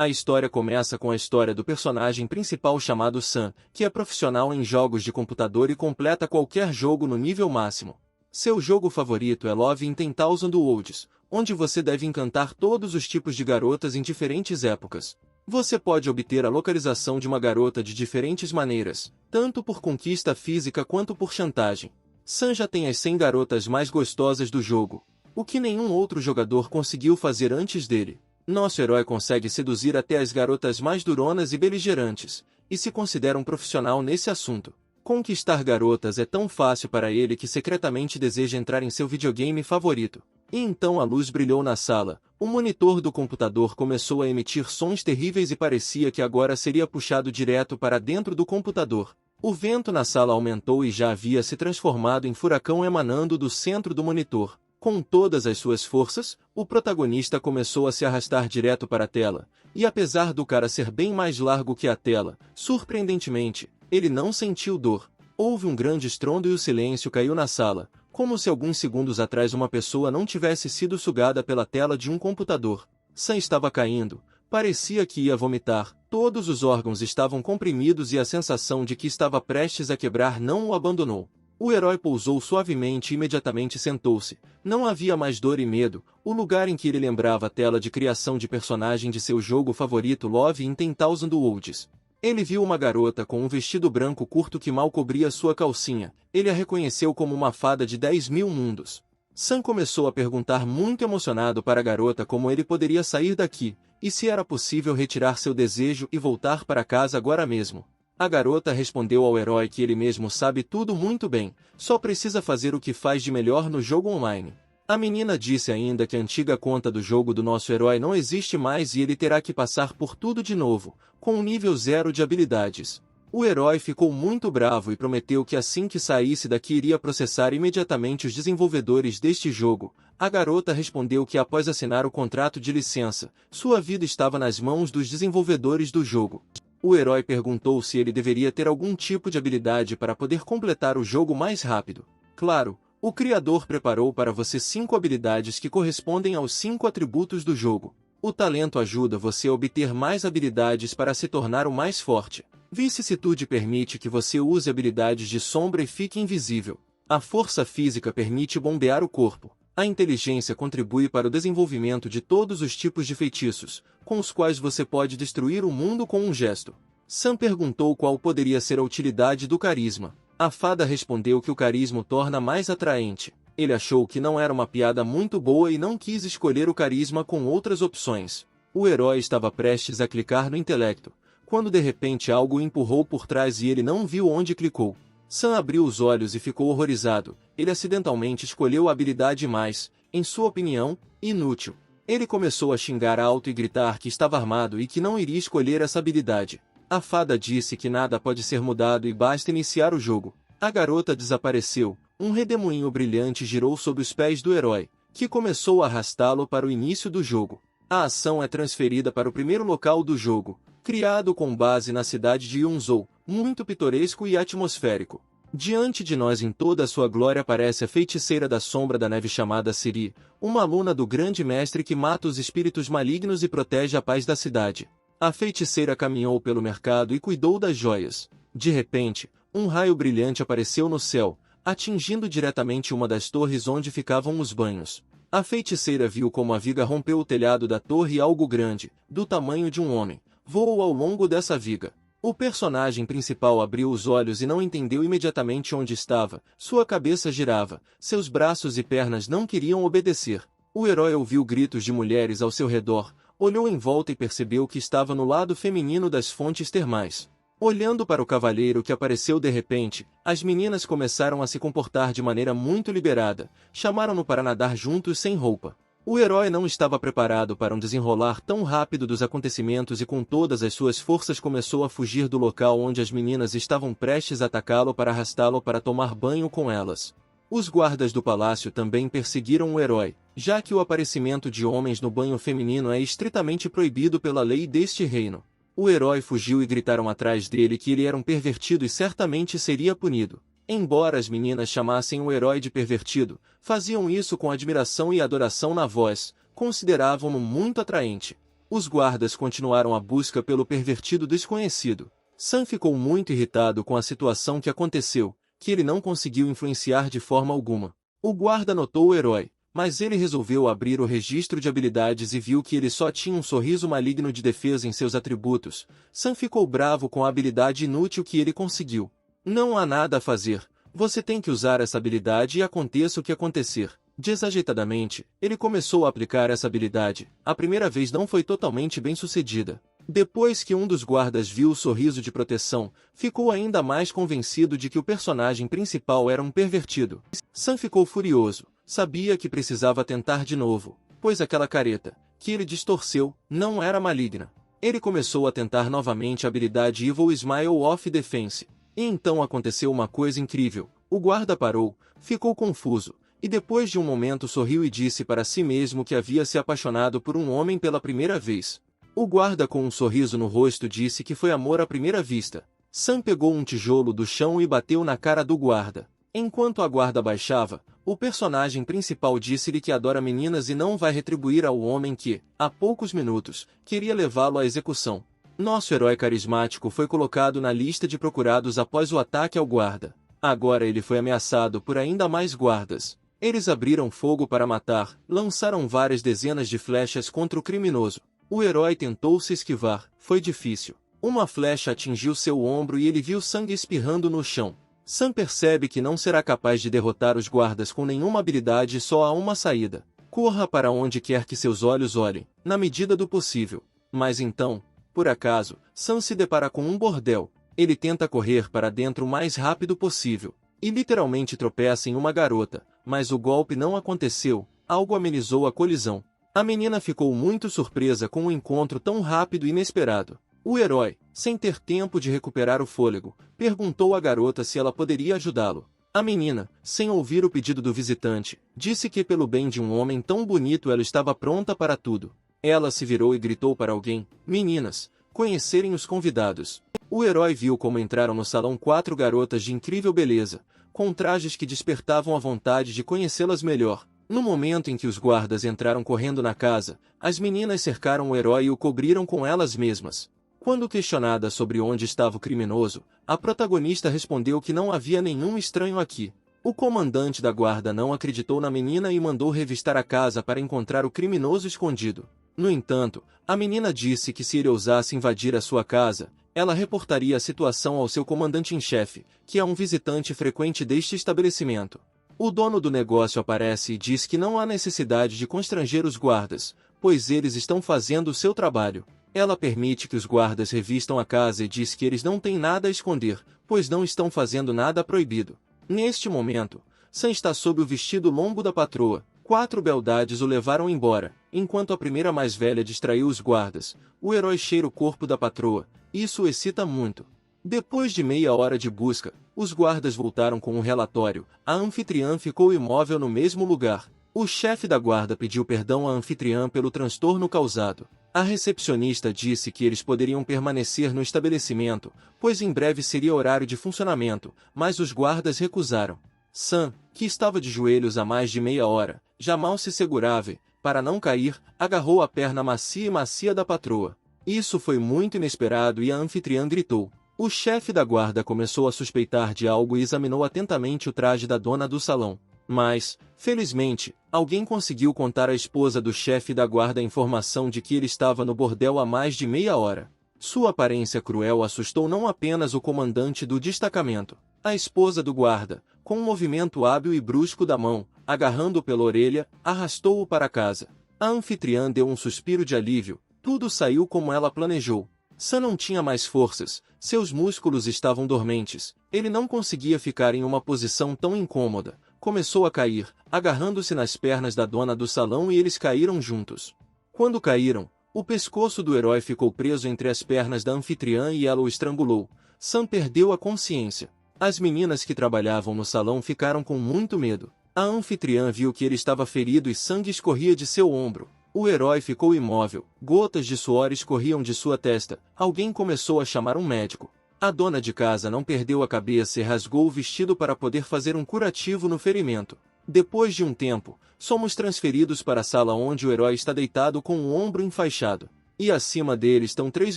A história começa com a história do personagem principal chamado Sam, que é profissional em jogos de computador e completa qualquer jogo no nível máximo. Seu jogo favorito é Love in 10,000 Worlds, onde você deve encantar todos os tipos de garotas em diferentes épocas. Você pode obter a localização de uma garota de diferentes maneiras, tanto por conquista física quanto por chantagem. Sam já tem as 100 garotas mais gostosas do jogo, o que nenhum outro jogador conseguiu fazer antes dele. Nosso herói consegue seduzir até as garotas mais duronas e beligerantes, e se considera um profissional nesse assunto. Conquistar garotas é tão fácil para ele que secretamente deseja entrar em seu videogame favorito. E então a luz brilhou na sala, o monitor do computador começou a emitir sons terríveis e parecia que agora seria puxado direto para dentro do computador. O vento na sala aumentou e já havia se transformado em furacão emanando do centro do monitor. Com todas as suas forças, o protagonista começou a se arrastar direto para a tela, e apesar do cara ser bem mais largo que a tela, surpreendentemente, ele não sentiu dor. Houve um grande estrondo e o silêncio caiu na sala, como se alguns segundos atrás uma pessoa não tivesse sido sugada pela tela de um computador. Sam estava caindo, parecia que ia vomitar, todos os órgãos estavam comprimidos e a sensação de que estava prestes a quebrar não o abandonou. O herói pousou suavemente e imediatamente sentou-se. Não havia mais dor e medo, o lugar em que ele lembrava a tela de criação de personagem de seu jogo favorito Love in 10,000 Worlds. Ele viu uma garota com um vestido branco curto que mal cobria sua calcinha. Ele a reconheceu como uma fada de 10.000 mundos. Sam começou a perguntar muito emocionado para a garota como ele poderia sair daqui, e se era possível retirar seu desejo e voltar para casa agora mesmo. A garota respondeu ao herói que ele mesmo sabe tudo muito bem, só precisa fazer o que faz de melhor no jogo online. A menina disse ainda que a antiga conta do jogo do nosso herói não existe mais e ele terá que passar por tudo de novo, com um nível 0 de habilidades. O herói ficou muito bravo e prometeu que assim que saísse daqui iria processar imediatamente os desenvolvedores deste jogo. A garota respondeu que após assinar o contrato de licença, sua vida estava nas mãos dos desenvolvedores do jogo. O herói perguntou se ele deveria ter algum tipo de habilidade para poder completar o jogo mais rápido. Claro, o criador preparou para você 5 habilidades que correspondem aos 5 atributos do jogo. O talento ajuda você a obter mais habilidades para se tornar o mais forte. Vicissitude permite que você use habilidades de sombra e fique invisível. A força física permite bombear o corpo. A inteligência contribui para o desenvolvimento de todos os tipos de feitiços, com os quais você pode destruir o mundo com um gesto. Sam perguntou qual poderia ser a utilidade do carisma. A fada respondeu que o carisma o torna mais atraente. Ele achou que não era uma piada muito boa e não quis escolher o carisma com outras opções. O herói estava prestes a clicar no intelecto, quando de repente algo o empurrou por trás e ele não viu onde clicou. Sam abriu os olhos e ficou horrorizado. Ele acidentalmente escolheu a habilidade mais, em sua opinião, inútil. Ele começou a xingar alto e gritar que estava armado e que não iria escolher essa habilidade. A fada disse que nada pode ser mudado e basta iniciar o jogo. A garota desapareceu. Um redemoinho brilhante girou sob os pés do herói, que começou a arrastá-lo para o início do jogo. A ação é transferida para o primeiro local do jogo, criado com base na cidade de Yunzhou, muito pitoresco e atmosférico. Diante de nós em toda a sua glória aparece a feiticeira da sombra da neve chamada Ciri, uma aluna do grande mestre que mata os espíritos malignos e protege a paz da cidade. A feiticeira caminhou pelo mercado e cuidou das joias. De repente, um raio brilhante apareceu no céu, atingindo diretamente uma das torres onde ficavam os banhos. A feiticeira viu como a viga rompeu o telhado da torre e algo grande, do tamanho de um homem, voou ao longo dessa viga. O personagem principal abriu os olhos e não entendeu imediatamente onde estava, sua cabeça girava, seus braços e pernas não queriam obedecer. O herói ouviu gritos de mulheres ao seu redor, olhou em volta e percebeu que estava no lado feminino das fontes termais. Olhando para o cavalheiro que apareceu de repente, as meninas começaram a se comportar de maneira muito liberada, chamaram-no para nadar juntos sem roupa. O herói não estava preparado para um desenrolar tão rápido dos acontecimentos e com todas as suas forças começou a fugir do local onde as meninas estavam prestes a atacá-lo para arrastá-lo para tomar banho com elas. Os guardas do palácio também perseguiram o herói, já que o aparecimento de homens no banho feminino é estritamente proibido pela lei deste reino. O herói fugiu e gritaram atrás dele que ele era um pervertido e certamente seria punido. Embora as meninas chamassem o herói de pervertido, faziam isso com admiração e adoração na voz, consideravam-no muito atraente. Os guardas continuaram a busca pelo pervertido desconhecido. Sam ficou muito irritado com a situação que aconteceu, que ele não conseguiu influenciar de forma alguma. O guarda notou o herói, mas ele resolveu abrir o registro de habilidades e viu que ele só tinha um sorriso maligno de defesa em seus atributos. Sam ficou bravo com a habilidade inútil que ele conseguiu. Não há nada a fazer. Você tem que usar essa habilidade e aconteça o que acontecer. Desajeitadamente, ele começou a aplicar essa habilidade. A primeira vez não foi totalmente bem sucedida. Depois que um dos guardas viu o sorriso de proteção, ficou ainda mais convencido de que o personagem principal era um pervertido. Sam ficou furioso. Sabia que precisava tentar de novo, pois aquela careta, que ele distorceu, não era maligna. Ele começou a tentar novamente a habilidade Evil Smile of Defense. E então aconteceu uma coisa incrível. O guarda parou, ficou confuso, e depois de um momento sorriu e disse para si mesmo que havia se apaixonado por um homem pela primeira vez. O guarda com um sorriso no rosto disse que foi amor à primeira vista. Sam pegou um tijolo do chão e bateu na cara do guarda. Enquanto a guarda baixava, o personagem principal disse-lhe que adora meninas e não vai retribuir ao homem que, há poucos minutos, queria levá-lo à execução. Nosso herói carismático foi colocado na lista de procurados após o ataque ao guarda. Agora ele foi ameaçado por ainda mais guardas. Eles abriram fogo para matar, lançaram várias dezenas de flechas contra o criminoso. O herói tentou se esquivar, foi difícil. Uma flecha atingiu seu ombro e ele viu sangue espirrando no chão. Sam percebe que não será capaz de derrotar os guardas com nenhuma habilidade e só há uma saída. Corra para onde quer que seus olhos olhem, na medida do possível. Mas então, por acaso, Sam se depara com um bordel. Ele tenta correr para dentro o mais rápido possível, e literalmente tropeça em uma garota, mas o golpe não aconteceu, algo amenizou a colisão. A menina ficou muito surpresa com um encontro tão rápido e inesperado. O herói, sem ter tempo de recuperar o fôlego, perguntou à garota se ela poderia ajudá-lo. A menina, sem ouvir o pedido do visitante, disse que pelo bem de um homem tão bonito ela estava pronta para tudo. Ela se virou e gritou para alguém: "Meninas, conhecerem os convidados." O herói viu como entraram no salão 4 garotas de incrível beleza, com trajes que despertavam a vontade de conhecê-las melhor. No momento em que os guardas entraram correndo na casa, as meninas cercaram o herói e o cobriram com elas mesmas. Quando questionada sobre onde estava o criminoso, a protagonista respondeu que não havia nenhum estranho aqui. O comandante da guarda não acreditou na menina e mandou revistar a casa para encontrar o criminoso escondido. No entanto, a menina disse que se ele ousasse invadir a sua casa, ela reportaria a situação ao seu comandante em chefe, que é um visitante frequente deste estabelecimento. O dono do negócio aparece e diz que não há necessidade de constranger os guardas, pois eles estão fazendo o seu trabalho. Ela permite que os guardas revistam a casa e diz que eles não têm nada a esconder, pois não estão fazendo nada proibido. Neste momento, Sam está sob o vestido longo da patroa. 4 beldades o levaram embora, enquanto a primeira mais velha distraiu os guardas. O herói cheira o corpo da patroa. Isso o excita muito. Depois de meia hora de busca, os guardas voltaram com um relatório. A anfitriã ficou imóvel no mesmo lugar. O chefe da guarda pediu perdão à anfitriã pelo transtorno causado. A recepcionista disse que eles poderiam permanecer no estabelecimento, pois em breve seria horário de funcionamento, mas os guardas recusaram. Sam, que estava de joelhos há mais de meia hora, já mal se segurava e, para não cair, agarrou a perna macia da patroa. Isso foi muito inesperado e a anfitriã gritou. O chefe da guarda começou a suspeitar de algo e examinou atentamente o traje da dona do salão. Mas, felizmente, alguém conseguiu contar à esposa do chefe da guarda a informação de que ele estava no bordel há mais de meia hora. Sua aparência cruel assustou não apenas o comandante do destacamento. A esposa do guarda, com um movimento hábil e brusco da mão, agarrando-o pela orelha, arrastou-o para casa. A anfitriã deu um suspiro de alívio. Tudo saiu como ela planejou. Sam não tinha mais forças, seus músculos estavam dormentes, ele não conseguia ficar em uma posição tão incômoda. Começou a cair, agarrando-se nas pernas da dona do salão e eles caíram juntos. Quando caíram, o pescoço do herói ficou preso entre as pernas da anfitriã e ela o estrangulou. Sam perdeu a consciência. As meninas que trabalhavam no salão ficaram com muito medo. A anfitriã viu que ele estava ferido e sangue escorria de seu ombro. O herói ficou imóvel, gotas de suor escorriam de sua testa. Alguém começou a chamar um médico. A dona de casa não perdeu a cabeça e rasgou o vestido para poder fazer um curativo no ferimento. Depois de um tempo, somos transferidos para a sala onde o herói está deitado com o ombro enfaixado. E acima dele estão 3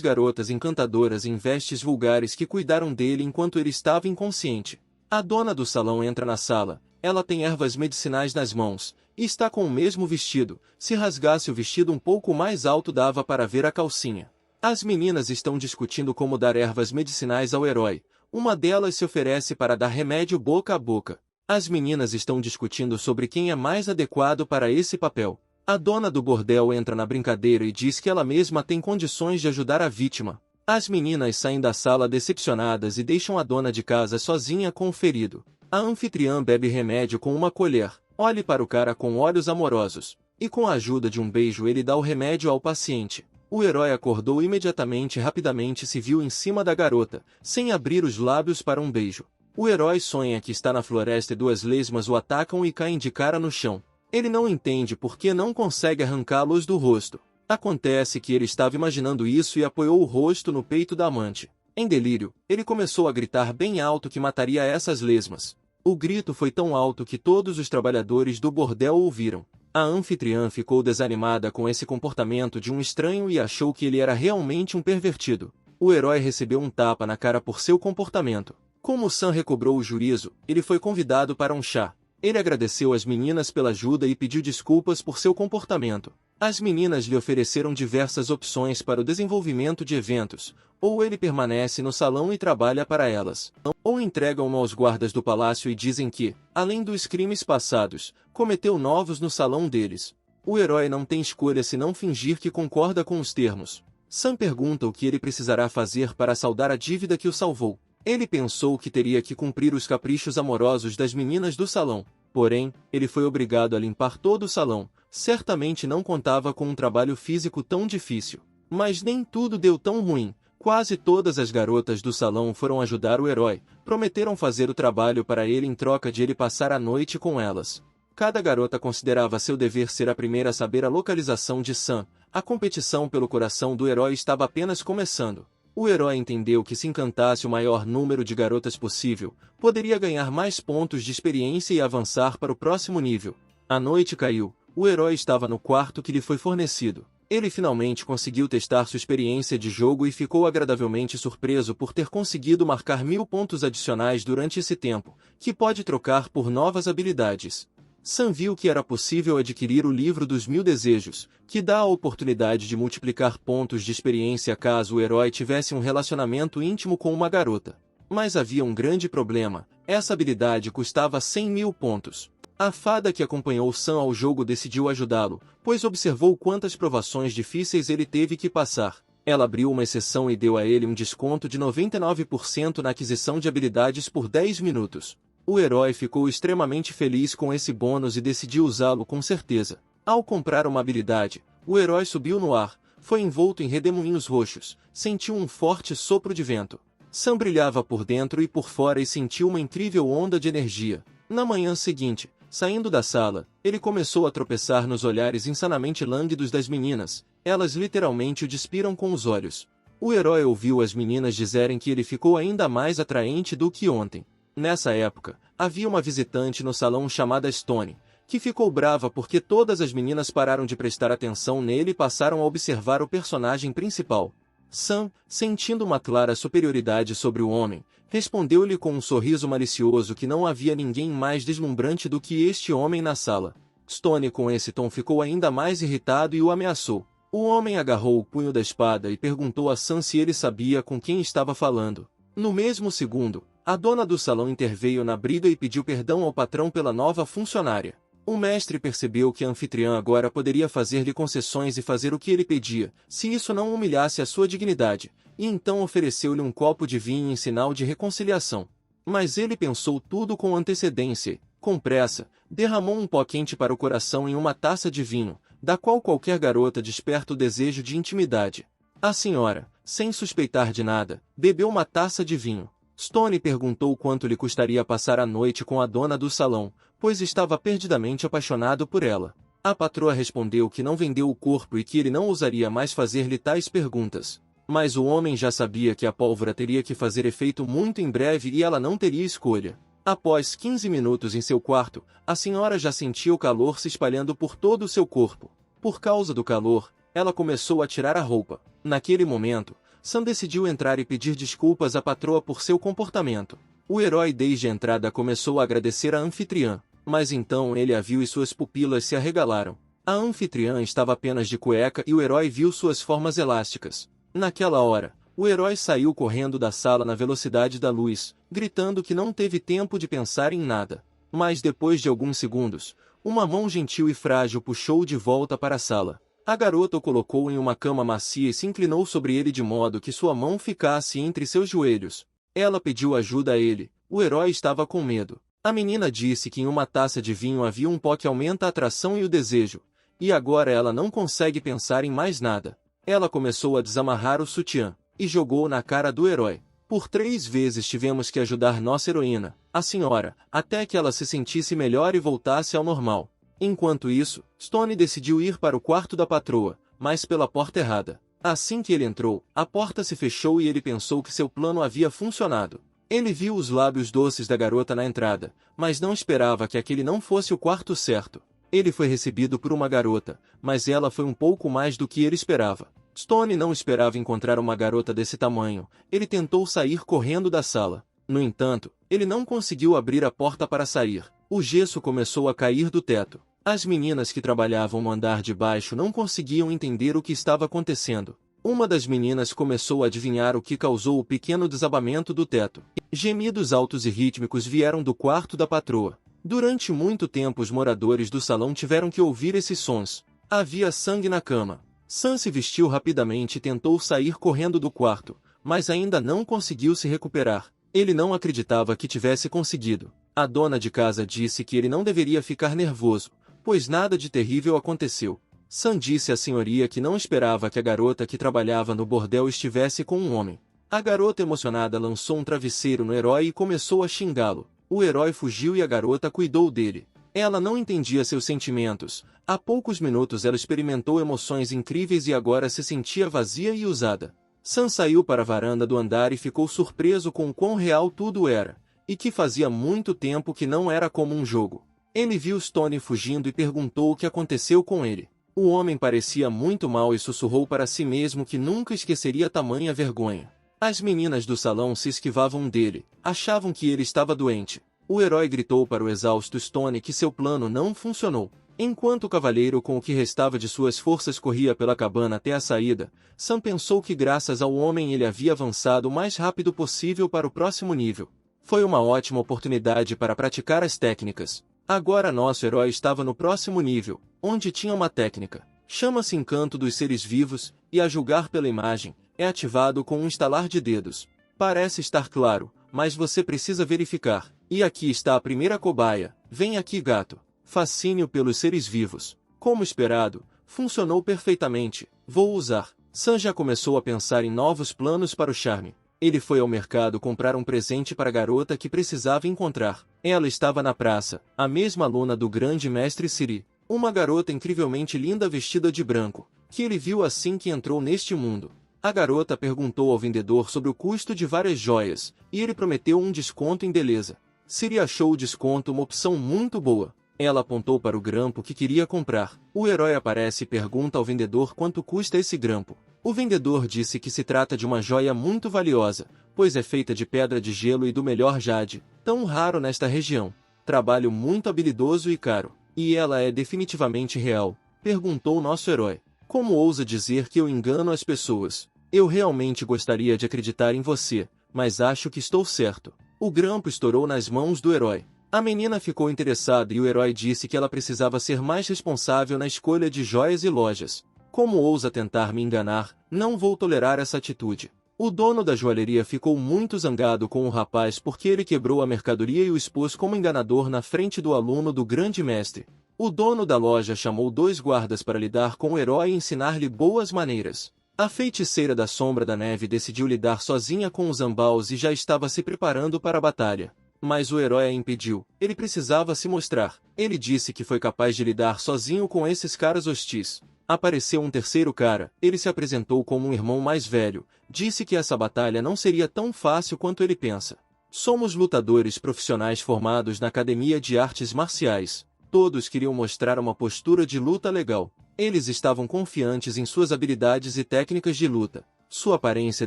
garotas encantadoras em vestes vulgares que cuidaram dele enquanto ele estava inconsciente. A dona do salão entra na sala, ela tem ervas medicinais nas mãos, e está com o mesmo vestido. Se rasgasse o vestido um pouco mais alto dava para ver a calcinha. As meninas estão discutindo como dar ervas medicinais ao herói. Uma delas se oferece para dar remédio boca a boca. As meninas estão discutindo sobre quem é mais adequado para esse papel. A dona do bordel entra na brincadeira e diz que ela mesma tem condições de ajudar a vítima. As meninas saem da sala decepcionadas e deixam a dona de casa sozinha com o ferido. A anfitriã bebe remédio com uma colher, olha para o cara com olhos amorosos, e com a ajuda de um beijo ele dá o remédio ao paciente. O herói acordou imediatamente e rapidamente se viu em cima da garota, sem abrir os lábios para um beijo. O herói sonha que está na floresta e 2 lesmas o atacam e caem de cara no chão. Ele não entende por que não consegue arrancá-los do rosto. Acontece que ele estava imaginando isso e apoiou o rosto no peito da amante. Em delírio, ele começou a gritar bem alto que mataria essas lesmas. O grito foi tão alto que todos os trabalhadores do bordel ouviram. A anfitriã ficou desanimada com esse comportamento de um estranho e achou que ele era realmente um pervertido. O herói recebeu um tapa na cara por seu comportamento. Como Sam recobrou o juízo, ele foi convidado para um chá. Ele agradeceu às meninas pela ajuda e pediu desculpas por seu comportamento. As meninas lhe ofereceram diversas opções para o desenvolvimento de eventos, ou ele permanece no salão e trabalha para elas, ou entregam-no aos guardas do palácio e dizem que, além dos crimes passados, cometeu novos no salão deles. O herói não tem escolha senão fingir que concorda com os termos. Sam pergunta o que ele precisará fazer para saldar a dívida que o salvou. Ele pensou que teria que cumprir os caprichos amorosos das meninas do salão. Porém, ele foi obrigado a limpar todo o salão. Certamente não contava com um trabalho físico tão difícil. Mas nem tudo deu tão ruim. Quase todas as garotas do salão foram ajudar o herói. Prometeram fazer o trabalho para ele em troca de ele passar a noite com elas. Cada garota considerava seu dever ser a primeira a saber a localização de Sam. A competição pelo coração do herói estava apenas começando. O herói entendeu que se encantasse o maior número de garotas possível, poderia ganhar mais pontos de experiência e avançar para o próximo nível. A noite caiu, o herói estava no quarto que lhe foi fornecido. Ele finalmente conseguiu testar sua experiência de jogo e ficou agradavelmente surpreso por ter conseguido marcar 1000 pontos adicionais durante esse tempo, que pode trocar por novas habilidades. Sam viu que era possível adquirir o livro dos 1000 desejos, que dá a oportunidade de multiplicar pontos de experiência caso o herói tivesse um relacionamento íntimo com uma garota. Mas havia um grande problema, essa habilidade custava 100.000 pontos. A fada que acompanhou Sam ao jogo decidiu ajudá-lo, pois observou quantas provações difíceis ele teve que passar. Ela abriu uma exceção e deu a ele um desconto de 99% na aquisição de habilidades por 10 minutos. O herói ficou extremamente feliz com esse bônus e decidiu usá-lo com certeza. Ao comprar uma habilidade, o herói subiu no ar, foi envolto em redemoinhos roxos, sentiu um forte sopro de vento. Sam brilhava por dentro e por fora e sentiu uma incrível onda de energia. Na manhã seguinte, saindo da sala, ele começou a tropeçar nos olhares insanamente lânguidos das meninas. Elas literalmente o despiram com os olhos. O herói ouviu as meninas dizerem que ele ficou ainda mais atraente do que ontem. Nessa época, havia uma visitante no salão chamada Stone, que ficou brava porque todas as meninas pararam de prestar atenção nele e passaram a observar o personagem principal. Sam, sentindo uma clara superioridade sobre o homem, respondeu-lhe com um sorriso malicioso que não havia ninguém mais deslumbrante do que este homem na sala. Stone com esse tom ficou ainda mais irritado e o ameaçou. O homem agarrou o punho da espada e perguntou a Sam se ele sabia com quem estava falando. No mesmo segundo, a dona do salão interveio na briga e pediu perdão ao patrão pela nova funcionária. O mestre percebeu que a anfitriã agora poderia fazer-lhe concessões e fazer o que ele pedia, se isso não humilhasse a sua dignidade, e então ofereceu-lhe um copo de vinho em sinal de reconciliação. Mas ele pensou tudo com antecedência e, com pressa, derramou um pó quente para o coração em uma taça de vinho, da qual qualquer garota desperta o desejo de intimidade. A senhora, sem suspeitar de nada, bebeu uma taça de vinho. Stone perguntou quanto lhe custaria passar a noite com a dona do salão, pois estava perdidamente apaixonado por ela. A patroa respondeu que não vendeu o corpo e que ele não ousaria mais fazer-lhe tais perguntas. Mas o homem já sabia que a pólvora teria que fazer efeito muito em breve e ela não teria escolha. Após 15 minutos em seu quarto, a senhora já sentia o calor se espalhando por todo o seu corpo. Por causa do calor, Ela começou a tirar a roupa. Naquele momento, Sam decidiu entrar e pedir desculpas à patroa por seu comportamento. O herói desde a entrada começou a agradecer à anfitriã, mas então ele a viu e suas pupilas se arregalaram. A anfitriã estava apenas de cueca e o herói viu suas formas elásticas. Naquela hora, o herói saiu correndo da sala na velocidade da luz, gritando que não teve tempo de pensar em nada. Mas depois de alguns segundos, uma mão gentil e frágil puxou-o de volta para a sala. A garota o colocou em uma cama macia e se inclinou sobre ele de modo que sua mão ficasse entre seus joelhos. Ela pediu ajuda a ele. O herói estava com medo. A menina disse que em uma taça de vinho havia um pó que aumenta a atração e o desejo, e agora ela não consegue pensar em mais nada. Ela começou a desamarrar o sutiã e jogou na cara do herói. Por 3 vezes tivemos que ajudar nossa heroína, a senhora, até que ela se sentisse melhor e voltasse ao normal. Enquanto isso, Stone decidiu ir para o quarto da patroa, mas pela porta errada. Assim que ele entrou, a porta se fechou e ele pensou que seu plano havia funcionado. Ele viu os lábios doces da garota na entrada, mas não esperava que aquele não fosse o quarto certo. Ele foi recebido por uma garota, mas ela foi um pouco mais do que ele esperava. Stone não esperava encontrar uma garota desse tamanho. Ele tentou sair correndo da sala. No entanto, ele não conseguiu abrir a porta para sair. O gesso começou a cair do teto. As meninas que trabalhavam no andar de baixo não conseguiam entender o que estava acontecendo. Uma das meninas começou a adivinhar o que causou o pequeno desabamento do teto. Gemidos altos e rítmicos vieram do quarto da patroa. Durante muito tempo os moradores do salão tiveram que ouvir esses sons. Havia sangue na cama. Sam se vestiu rapidamente e tentou sair correndo do quarto, mas ainda não conseguiu se recuperar. Ele não acreditava que tivesse conseguido. A dona de casa disse que ele não deveria ficar nervoso, pois nada de terrível aconteceu. Sam disse à senhoria que não esperava que a garota que trabalhava no bordel estivesse com um homem. A garota emocionada lançou um travesseiro no herói e começou a xingá-lo. O herói fugiu e a garota cuidou dele. Ela não entendia seus sentimentos. Há poucos minutos ela experimentou emoções incríveis e agora se sentia vazia e usada. Sam saiu para a varanda do andar e ficou surpreso com o quão real tudo era, e que fazia muito tempo que não era como um jogo. Ele viu Stone fugindo e perguntou o que aconteceu com ele. O homem parecia muito mal e sussurrou para si mesmo que nunca esqueceria tamanha vergonha. As meninas do salão se esquivavam dele, achavam que ele estava doente. O herói gritou para o exausto Stone que seu plano não funcionou. Enquanto o cavalheiro com o que restava de suas forças corria pela cabana até a saída, Sam pensou que graças ao homem ele havia avançado o mais rápido possível para o próximo nível. Foi uma ótima oportunidade para praticar as técnicas. Agora nosso herói estava no próximo nível, onde tinha uma técnica. Chama-se Encanto dos Seres Vivos, e a julgar pela imagem, é ativado com um estalar de dedos. Parece estar claro, mas você precisa verificar. E aqui está a primeira cobaia. Vem aqui, gato. Fascínio pelos seres vivos. Como esperado, funcionou perfeitamente. Vou usar. Sam já começou a pensar em novos planos para o charme. Ele foi ao mercado comprar um presente para a garota que precisava encontrar. Ela estava na praça, a mesma aluna do grande mestre Siri. Uma garota incrivelmente linda vestida de branco, que ele viu assim que entrou neste mundo. A garota perguntou ao vendedor sobre o custo de várias joias, e ele prometeu um desconto em beleza. Siri achou o desconto uma opção muito boa. Ela apontou para o grampo que queria comprar. O herói aparece e pergunta ao vendedor quanto custa esse grampo. O vendedor disse que se trata de uma joia muito valiosa, pois é feita de pedra de gelo e do melhor jade, tão raro nesta região. Trabalho muito habilidoso e caro. E ela é definitivamente real? Perguntou nosso herói. Como ousa dizer que eu engano as pessoas? Eu realmente gostaria de acreditar em você, mas acho que estou certo. O grampo estourou nas mãos do herói. A menina ficou interessada e o herói disse que ela precisava ser mais responsável na escolha de joias e lojas. Como ousa tentar me enganar? Não vou tolerar essa atitude. O dono da joalheria ficou muito zangado com o rapaz porque ele quebrou a mercadoria e o expôs como enganador na frente do aluno do grande mestre. O dono da loja chamou 2 guardas para lidar com o herói e ensinar-lhe boas maneiras. A feiticeira da Sombra da Neve decidiu lidar sozinha com os ambaus e já estava se preparando para a batalha. Mas o herói a impediu. Ele precisava se mostrar. Ele disse que foi capaz de lidar sozinho com esses caras hostis. Apareceu um terceiro cara. Ele se apresentou como um irmão mais velho. Disse que essa batalha não seria tão fácil quanto ele pensa. Somos lutadores profissionais formados na Academia de Artes Marciais. Todos queriam mostrar uma postura de luta legal. Eles estavam confiantes em suas habilidades e técnicas de luta. Sua aparência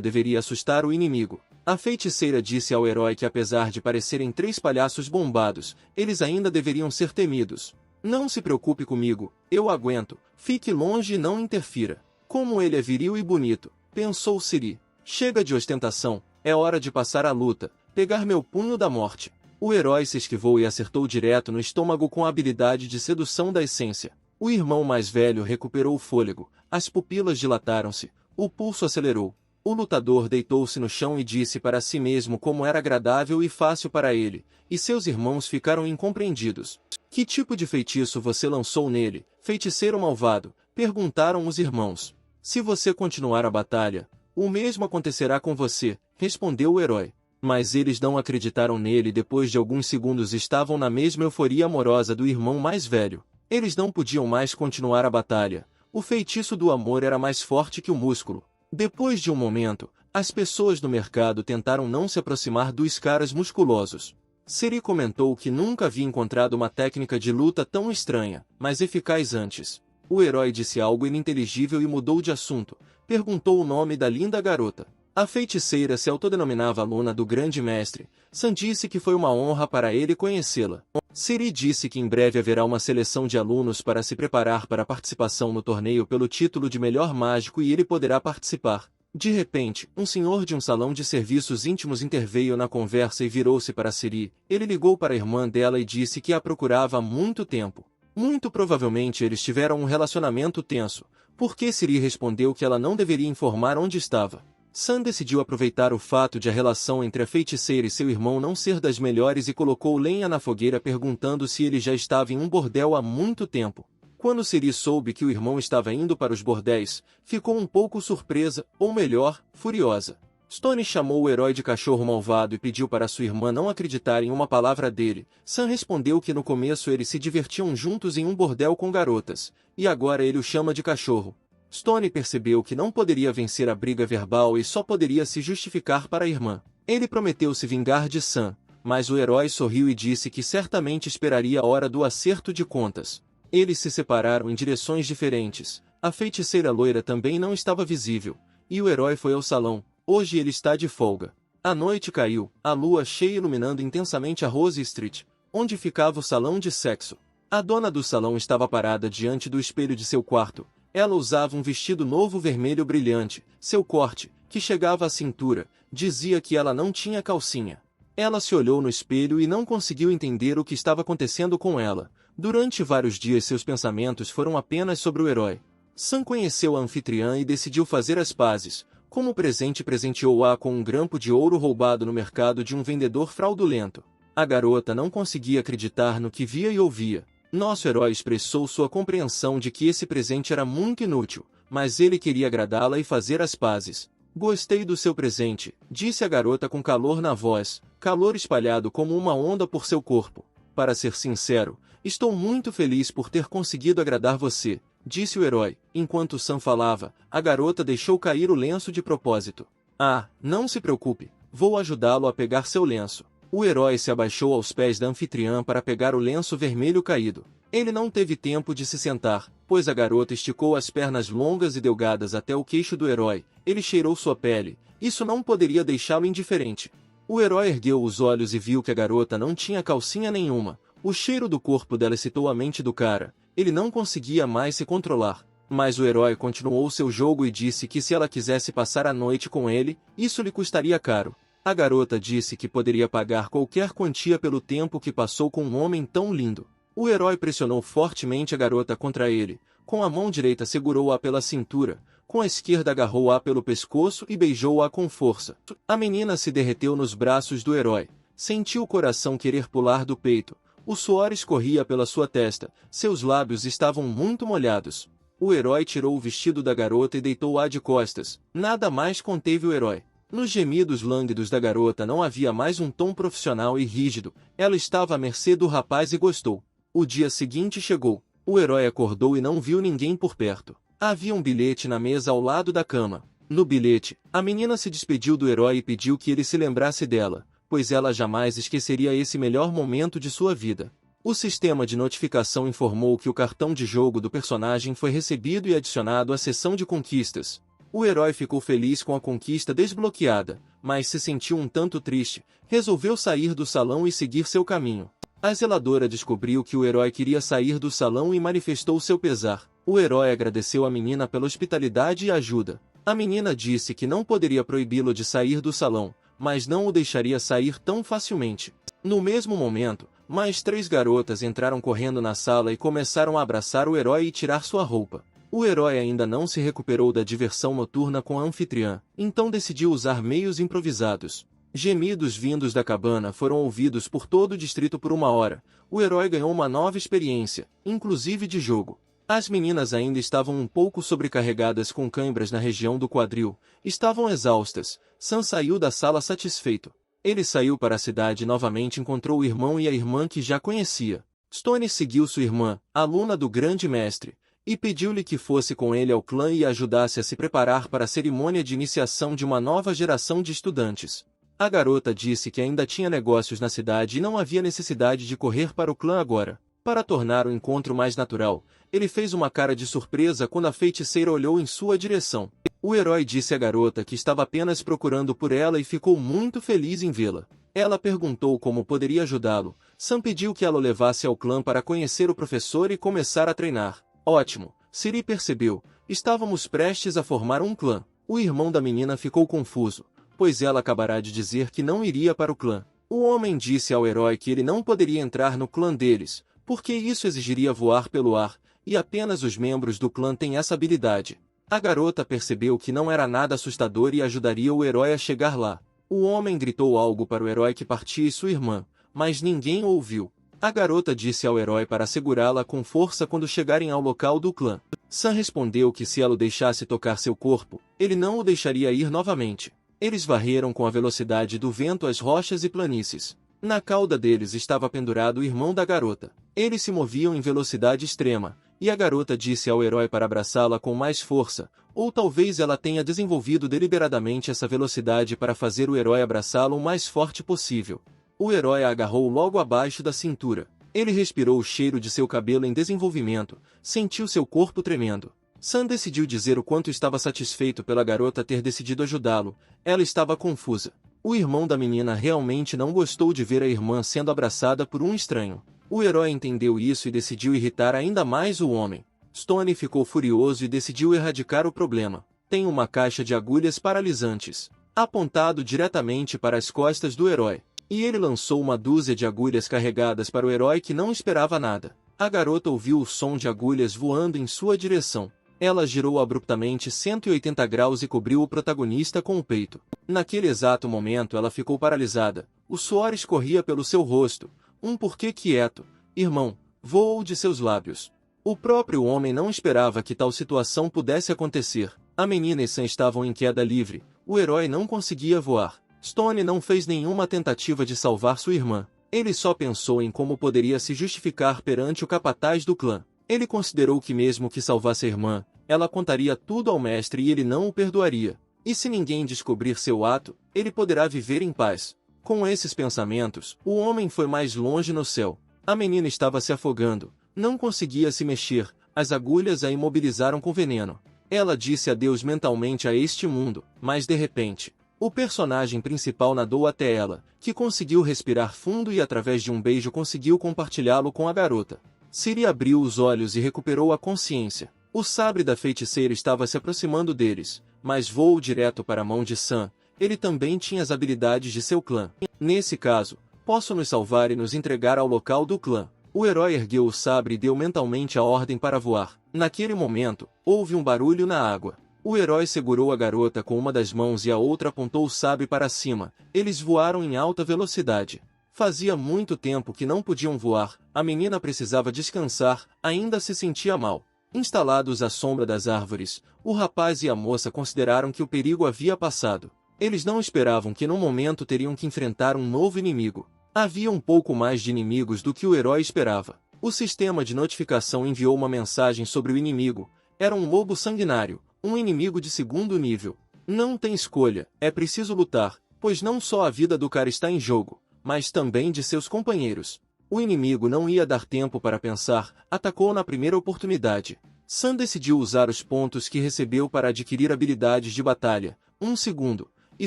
deveria assustar o inimigo. A feiticeira disse ao herói que apesar de parecerem 3 palhaços bombados, eles ainda deveriam ser temidos. Não se preocupe comigo, eu aguento, fique longe e não interfira. Como ele é viril e bonito, pensou Ciri. Chega de ostentação, é hora de passar a luta, pegar meu punho da morte. O herói se esquivou e acertou direto no estômago com a habilidade de sedução da essência. O irmão mais velho recuperou o fôlego, as pupilas dilataram-se, o pulso acelerou. O lutador deitou-se no chão e disse para si mesmo como era agradável e fácil para ele, e seus irmãos ficaram incompreendidos. Que tipo de feitiço você lançou nele, feiticeiro malvado? Perguntaram os irmãos. Se você continuar a batalha, o mesmo acontecerá com você, respondeu o herói. Mas eles não acreditaram nele e depois de alguns segundos estavam na mesma euforia amorosa do irmão mais velho. Eles não podiam mais continuar a batalha. O feitiço do amor era mais forte que o músculo. Depois de um momento, as pessoas no mercado tentaram não se aproximar dos caras musculosos. Ciri comentou que nunca havia encontrado uma técnica de luta tão estranha, mas eficaz antes. O herói disse algo ininteligível e mudou de assunto. Perguntou o nome da linda garota. A feiticeira se autodenominava aluna do grande mestre. San disse que foi uma honra para ele conhecê-la. Ciri disse que em breve haverá uma seleção de alunos para se preparar para a participação no torneio pelo título de melhor mágico e ele poderá participar. De repente, um senhor de um salão de serviços íntimos interveio na conversa e virou-se para Ciri. Ele ligou para a irmã dela e disse que a procurava há muito tempo. Muito provavelmente eles tiveram um relacionamento tenso, porque Ciri respondeu que ela não deveria informar onde estava. San decidiu aproveitar o fato de a relação entre a feiticeira e seu irmão não ser das melhores e colocou lenha na fogueira perguntando se ele já estava em um bordel há muito tempo. Quando Ciri soube que o irmão estava indo para os bordéis, ficou um pouco surpresa, ou melhor, furiosa. Stone chamou o herói de cachorro malvado e pediu para sua irmã não acreditar em uma palavra dele. San respondeu que no começo eles se divertiam juntos em um bordel com garotas, e agora ele o chama de cachorro. Stone percebeu que não poderia vencer a briga verbal e só poderia se justificar para a irmã. Ele prometeu se vingar de San, mas o herói sorriu e disse que certamente esperaria a hora do acerto de contas. Eles se separaram em direções diferentes. A feiticeira loira também não estava visível, e o herói foi ao salão. Hoje ele está de folga. A noite caiu, a lua cheia iluminando intensamente a Rose Street, onde ficava o salão de sexo. A dona do salão estava parada diante do espelho de seu quarto. Ela usava um vestido novo vermelho brilhante. Seu corte, que chegava à cintura, dizia que ela não tinha calcinha. Ela se olhou no espelho e não conseguiu entender o que estava acontecendo com ela. Durante vários dias seus pensamentos foram apenas sobre o herói. San conheceu a anfitriã e decidiu fazer as pazes. Como presente presenteou-a com um grampo de ouro roubado no mercado de um vendedor fraudulento. A garota não conseguia acreditar no que via e ouvia. Nosso herói expressou sua compreensão de que esse presente era muito inútil, mas ele queria agradá-la e fazer as pazes. Gostei do seu presente, disse a garota com calor na voz, calor espalhado como uma onda por seu corpo. Para ser sincero, estou muito feliz por ter conseguido agradar você, disse o herói. Enquanto Sam falava, a garota deixou cair o lenço de propósito. Ah, não se preocupe, vou ajudá-lo a pegar seu lenço. O herói se abaixou aos pés da anfitriã para pegar o lenço vermelho caído. Ele não teve tempo de se sentar, pois a garota esticou as pernas longas e delgadas até o queixo do herói. Ele cheirou sua pele. Isso não poderia deixá-lo indiferente. O herói ergueu os olhos e viu que a garota não tinha calcinha nenhuma. O cheiro do corpo dela excitou a mente do cara. Ele não conseguia mais se controlar. Mas o herói continuou seu jogo e disse que se ela quisesse passar a noite com ele, isso lhe custaria caro. A garota disse que poderia pagar qualquer quantia pelo tempo que passou com um homem tão lindo. O herói pressionou fortemente a garota contra ele. Com a mão direita segurou-a pela cintura, com a esquerda agarrou-a pelo pescoço e beijou-a com força. A menina se derreteu nos braços do herói. Sentiu o coração querer pular do peito. O suor escorria pela sua testa. Seus lábios estavam muito molhados. O herói tirou o vestido da garota e deitou-a de costas. Nada mais conteve o herói. Nos gemidos lânguidos da garota não havia mais um tom profissional e rígido. Ela estava à mercê do rapaz e gostou. O dia seguinte chegou. O herói acordou e não viu ninguém por perto. Havia um bilhete na mesa ao lado da cama. No bilhete, a menina se despediu do herói e pediu que ele se lembrasse dela, pois ela jamais esqueceria esse melhor momento de sua vida. O sistema de notificação informou que o cartão de jogo do personagem foi recebido e adicionado à seção de conquistas. O herói ficou feliz com a conquista desbloqueada, mas se sentiu um tanto triste, resolveu sair do salão e seguir seu caminho. A zeladora descobriu que o herói queria sair do salão e manifestou seu pesar. O herói agradeceu à menina pela hospitalidade e ajuda. A menina disse que não poderia proibi-lo de sair do salão, mas não o deixaria sair tão facilmente. No mesmo momento, mais 3 garotas entraram correndo na sala e começaram a abraçar o herói e tirar sua roupa. O herói ainda não se recuperou da diversão noturna com a anfitriã, então decidiu usar meios improvisados. Gemidos vindos da cabana foram ouvidos por todo o distrito por 1 hora. O herói ganhou uma nova experiência, inclusive de jogo. As meninas ainda estavam um pouco sobrecarregadas com cãibras na região do quadril. Estavam exaustas. Sam saiu da sala satisfeito. Ele saiu para a cidade e novamente encontrou o irmão e a irmã que já conhecia. Stone seguiu sua irmã, aluna do grande mestre, e pediu-lhe que fosse com ele ao clã e ajudasse a se preparar para a cerimônia de iniciação de uma nova geração de estudantes. A garota disse que ainda tinha negócios na cidade e não havia necessidade de correr para o clã agora. Para tornar o encontro mais natural, ele fez uma cara de surpresa quando a feiticeira olhou em sua direção. O herói disse à garota que estava apenas procurando por ela e ficou muito feliz em vê-la. Ela perguntou como poderia ajudá-lo. Sam pediu que ela o levasse ao clã para conhecer o professor e começar a treinar. Ótimo, Ciri percebeu. Estávamos prestes a formar um clã. O irmão da menina ficou confuso, pois ela acabará de dizer que não iria para o clã. O homem disse ao herói que ele não poderia entrar no clã deles, porque isso exigiria voar pelo ar, e apenas os membros do clã têm essa habilidade. A garota percebeu que não era nada assustador e ajudaria o herói a chegar lá. O homem gritou algo para o herói que partia e sua irmã, mas ninguém o ouviu. A garota disse ao herói para segurá-la com força quando chegarem ao local do clã. Sam respondeu que se ela o deixasse tocar seu corpo, ele não o deixaria ir novamente. Eles varreram com a velocidade do vento as rochas e planícies. Na cauda deles estava pendurado o irmão da garota. Eles se moviam em velocidade extrema, e a garota disse ao herói para abraçá-la com mais força, ou talvez ela tenha desenvolvido deliberadamente essa velocidade para fazer o herói abraçá-la o mais forte possível. O herói a agarrou logo abaixo da cintura. Ele respirou o cheiro de seu cabelo em desenvolvimento, sentiu seu corpo tremendo. Sam decidiu dizer o quanto estava satisfeito pela garota ter decidido ajudá-lo. Ela estava confusa. O irmão da menina realmente não gostou de ver a irmã sendo abraçada por um estranho. O herói entendeu isso e decidiu irritar ainda mais o homem. Stone ficou furioso e decidiu erradicar o problema. Tem uma caixa de agulhas paralisantes, apontado diretamente para as costas do herói. E ele lançou uma dúzia de agulhas carregadas para o herói que não esperava nada. A garota ouviu o som de agulhas voando em sua direção. Ela girou abruptamente 180 graus e cobriu o protagonista com o peito. Naquele exato momento ela ficou paralisada. O suor escorria pelo seu rosto. Um porquê quieto, irmão, voou de seus lábios. O próprio homem não esperava que tal situação pudesse acontecer. A menina e Sam estavam em queda livre. O herói não conseguia voar. Stone não fez nenhuma tentativa de salvar sua irmã. Ele só pensou em como poderia se justificar perante o capataz do clã. Ele considerou que mesmo que salvasse a irmã, ela contaria tudo ao mestre e ele não o perdoaria. E se ninguém descobrir seu ato, ele poderá viver em paz. Com esses pensamentos, o homem foi mais longe no céu. A menina estava se afogando. Não conseguia se mexer. As agulhas a imobilizaram com veneno. Ela disse adeus mentalmente a este mundo, mas de repente, o personagem principal nadou até ela, que conseguiu respirar fundo e através de um beijo conseguiu compartilhá-lo com a garota. Ciri abriu os olhos e recuperou a consciência. O sabre da feiticeira estava se aproximando deles, mas voou direto para a mão de Sam. Ele também tinha as habilidades de seu clã. Nesse caso, posso nos salvar e nos entregar ao local do clã. O herói ergueu o sabre e deu mentalmente a ordem para voar. Naquele momento, houve um barulho na água. O herói segurou a garota com uma das mãos e a outra apontou o sabre para cima. Eles voaram em alta velocidade. Fazia muito tempo que não podiam voar. A menina precisava descansar, ainda se sentia mal. Instalados à sombra das árvores, o rapaz e a moça consideraram que o perigo havia passado. Eles não esperavam que no momento teriam que enfrentar um novo inimigo. Havia um pouco mais de inimigos do que o herói esperava. O sistema de notificação enviou uma mensagem sobre o inimigo. Era um lobo sanguinário, um inimigo de segundo nível. Não tem escolha, é preciso lutar, pois não só a vida do cara está em jogo, mas também de seus companheiros. O inimigo não ia dar tempo para pensar, atacou na primeira oportunidade. Sam decidiu usar os pontos que recebeu para adquirir habilidades de batalha, 1 segundo, e